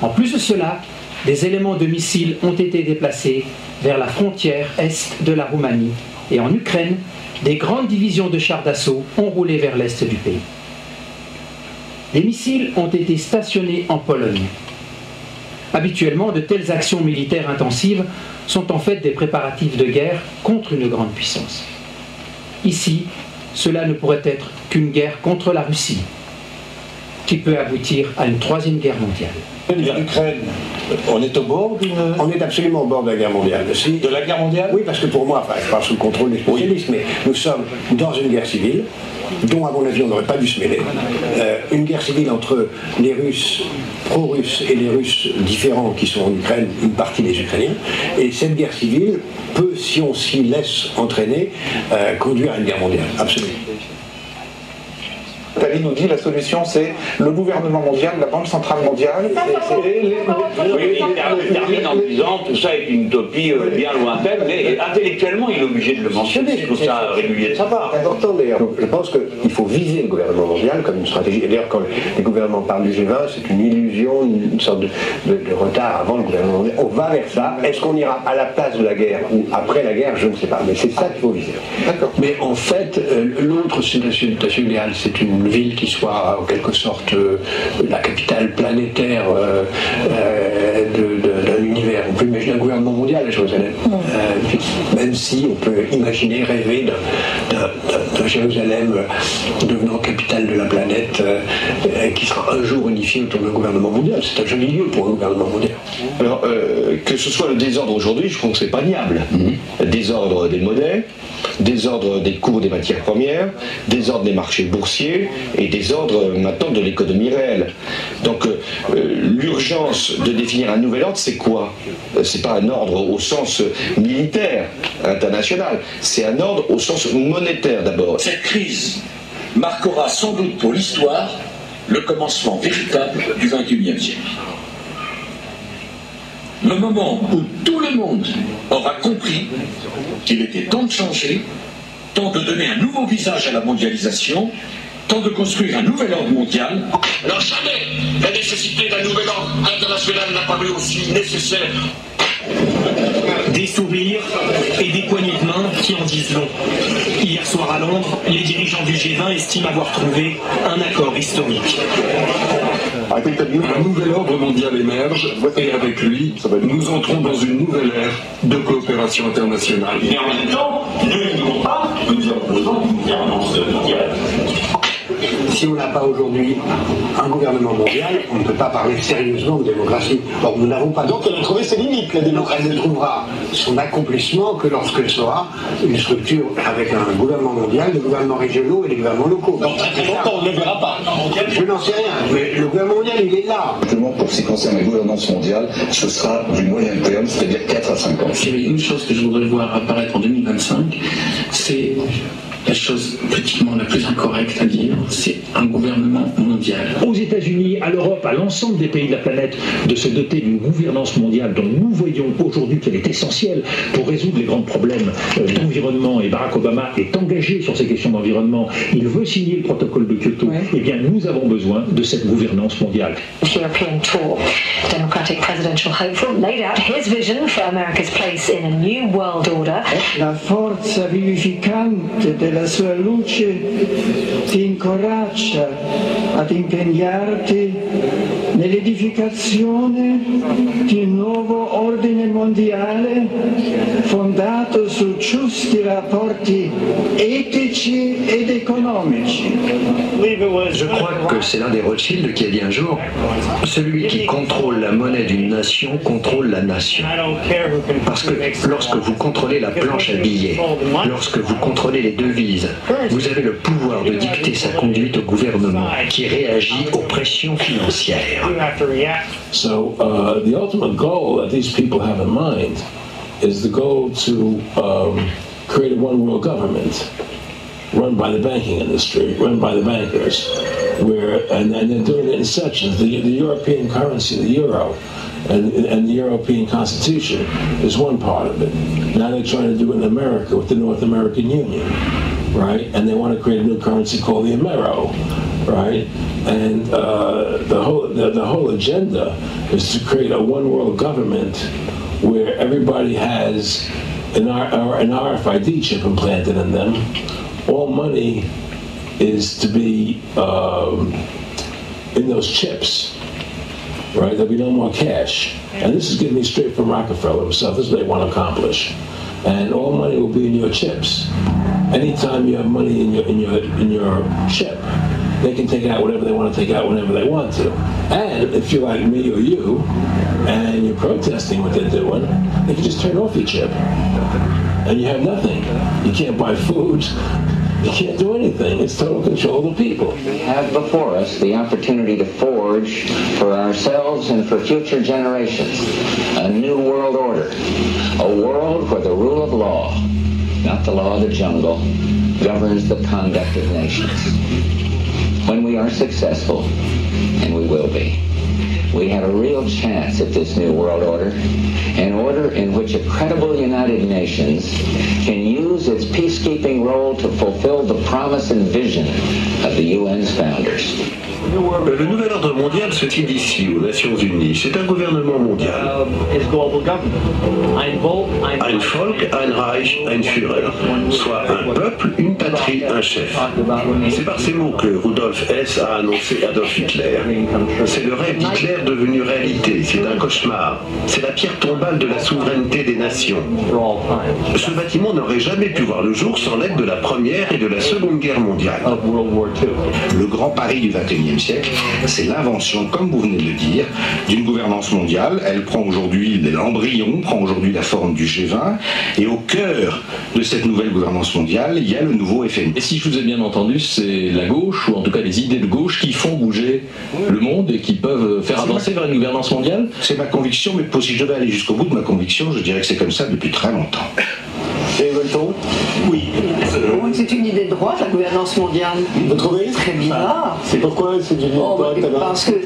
En plus de cela, des éléments de missiles ont été déplacés vers la frontière est de la Roumanie et en Ukraine, des grandes divisions de chars d'assaut ont roulé vers l'est du pays. Des missiles ont été stationnés en Pologne. Habituellement, de telles actions militaires intensives sont en fait des préparatifs de guerre contre une grande puissance. Ici, cela ne pourrait être qu'une guerre contre la Russie, qui peut aboutir à une troisième guerre mondiale. L'Ukraine, on est au bord d'une... On est absolument au bord de la guerre mondiale. De la guerre mondiale? Oui, parce que pour moi, enfin, je parle sous le contrôle des spécialistes, mais nous sommes dans une guerre civile, dont à mon avis on n'aurait pas dû se mêler. Une guerre civile entre les Russes pro-russes et les Russes différents qui sont en Ukraine, une partie des Ukrainiens, et cette guerre civile peut, si on s'y laisse entraîner, conduire à une guerre mondiale, absolument. Tali nous dit la solution c'est le gouvernement mondial, la Banque centrale mondiale. Oui, il termine en disant tout ça est une utopie bien lointaine, mais intellectuellement il est obligé de le mentionner. Je trouve ça régulier de sa part. C'est important d'ailleurs. Je pense qu'il faut viser le gouvernement mondial comme une stratégie. Et d'ailleurs, quand les gouvernements parlent du G20, c'est une illusion, une sorte de retard avant le gouvernement mondial. On va vers ça. Est-ce qu'on ira à la place de la guerre ou après la guerre? Je ne sais pas. Mais c'est ça qu'il faut viser. D'accord. Mais en fait, l'autre situation idéale, c'est une ville qui soit en quelque sorte la capitale planétaire d'un univers. On peut imaginer un gouvernement mondial à Jérusalem, même si on peut imaginer, rêver d'un Jérusalem devenant capitale de la planète qui sera un jour unifié autour d'un gouvernement mondial. C'est un joli lieu pour un gouvernement mondial. Alors, que ce soit le désordre aujourd'hui, je crois que c'est pas niable. Désordre des monnaies, désordre des cours des matières premières, désordre des marchés boursiers et désordre maintenant de l'économie réelle. Donc l'urgence de définir un nouvel ordre, c'est quoi? C'est pas un ordre au sens militaire international, c'est un ordre au sens monétaire d'abord. Cette crise marquera sans doute pour l'histoire le commencement véritable du XXIe siècle. Le moment où tout le monde aura compris qu'il était temps de changer, temps de donner un nouveau visage à la mondialisation, temps de construire un nouvel ordre mondial. Alors jamais la nécessité d'un nouvel ordre international n'a paru aussi nécessaire. Des sourires et des poignées de main qui en disent long. Hier soir à Londres, les dirigeants du G20 estiment avoir trouvé un accord historique. Un nouvel ordre mondial émerge et avec lui, nous entrons dans une nouvelle ère de coopération internationale. Et en même temps, ne n'oublions pas que nous avons besoin d'une gouvernance mondiale. Si on n'a pas aujourd'hui un gouvernement mondial, on ne peut pas parler sérieusement de démocratie. Or, nous n'avons pas. Donc, elle a trouvé ses limites, la démocratie. Elle ne trouvera son accomplissement que lorsqu'elle sera une structure avec un gouvernement mondial, des gouvernements régionaux et des gouvernements locaux. Donc, très longtemps, on ne le verra pas. Je n'en sais rien, mais le gouvernement mondial, il est là. Justement, pour ce qui concerne la gouvernance mondiale, ce sera du moyen terme, c'est-à-dire 4 à 5 ans. S'il y avait une chose que je voudrais voir apparaître en 2025, c'est la chose pratiquement la plus incorrecte à dire, c'est un gouvernement mondial. Aux États-Unis, à l'Europe, à l'ensemble des pays de la planète, de se doter d'une gouvernance mondiale dont nous voyons aujourd'hui qu'elle est essentielle pour résoudre les grands problèmes d'environnement, et Barack Obama est engagé sur ces questions d'environnement, il veut signer le protocole de Kyoto, eh bien nous avons besoin de cette gouvernance mondiale. European tour, Democratic presidential hopeful laid out his vision for America's place in a new world order. La forza vivificante della sua luce ti incoraggia ad impegnarti nell'edificazione di un nuovo ordine mondiale fondato su giusti rapporti etici ed economici. Je crois que c'est l'un des Rothschild qui a dit un jour, celui qui contrôle la monnaie d'une nation contrôle la nation. Parce que lorsque vous contrôlez la planche à billets, lorsque vous contrôlez les devises, vous avez le pouvoir de dicter sa conduite au gouvernement qui réagit aux pressions financières. So the ultimate goal that these people have in mind is the goal to create a one world government run by the banking industry, run by the bankers, and they're doing it in sections. The European currency, the euro, and the European Constitution is one part of it. Now they're trying to do it in America with the North American Union, right? And they want to create a new currency called the Amero, right? And the whole agenda is to create a one world government where everybody has an RFID chip implanted in them. All money is to be in those chips, right? There'll be no more cash. And this is getting me straight from Rockefeller himself. This is what they want to accomplish. And all money will be in your chips. Anytime you have money in your chip, they can take out whatever they want to take out whenever they want to. And if you're like me or you, and you're protesting what they're doing, they can just turn off your chip. And you have nothing. You can't buy food. You can't do anything. It's total control of the people. We have before us the opportunity to forge for ourselves and for future generations a new world order. A world where the rule of law, not the law of the jungle, governs the conduct of nations. When we are successful, and we will be, we have a real chance at this new world order, an order in which a credible United Nations can use its peacekeeping role to fulfill the promise and vision of the UN's founders. Le nouvel ordre mondial se tient ici, aux Nations Unies. C'est un gouvernement mondial. Ein Volk, ein Reich, ein Führer. Soit un peuple, une patrie, un chef. C'est par ces mots que Rudolf Hess a annoncé Adolf Hitler. C'est le rêve d'Hitler devenu réalité. C'est un cauchemar. C'est la pierre tombale de la souveraineté des nations. Ce bâtiment n'aurait jamais pu voir le jour sans l'aide de la Première et de la Seconde Guerre mondiale. Le grand pari du XXIe siècle, c'est l'invention, comme vous venez de le dire, d'une gouvernance mondiale. Elle prend aujourd'hui l'embryon, prend aujourd'hui la forme du G20, et au cœur de cette nouvelle gouvernance mondiale, il y a le nouveau FMI. Et si je vous ai bien entendu, c'est la gauche, ou en tout cas les idées de gauche, qui font bouger le monde et qui peuvent faire avancer vers une gouvernance mondiale? C'est ma conviction, mais si je devais aller jusqu'au bout de ma conviction, je dirais que c'est comme ça depuis très longtemps. Oui. C'est une idée de droite, la gouvernance mondiale. Vous trouvez? Très bizarre. C'est pourquoi c'est une idée de droite?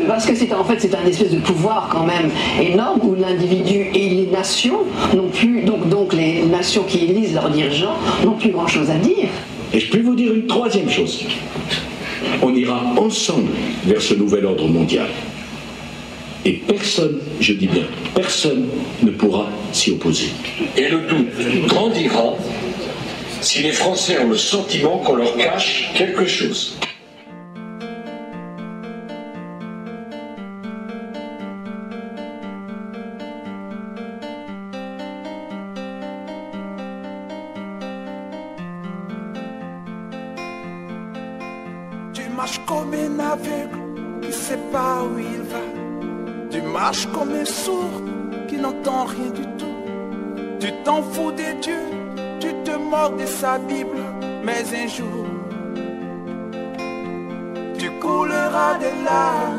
Parce que c'est en fait c'est un espèce de pouvoir quand même énorme où l'individu et les nations n'ont plus, donc les nations qui élisent leurs dirigeants n'ont plus grand chose à dire. Et je peux vous dire une troisième chose. On ira ensemble vers ce nouvel ordre mondial. Et personne, je dis bien, personne ne pourra s'y opposer. Et le doute grandira si les Français ont le sentiment qu'on leur cache quelque chose. marches comme un aveugle qui ne sait pas où il va. Tu marches comme un sourd qui n'entend rien du tout. Tu t'en fous de Dieu, tu te moques de sa Bible. Mais un jour, tu couleras des larmes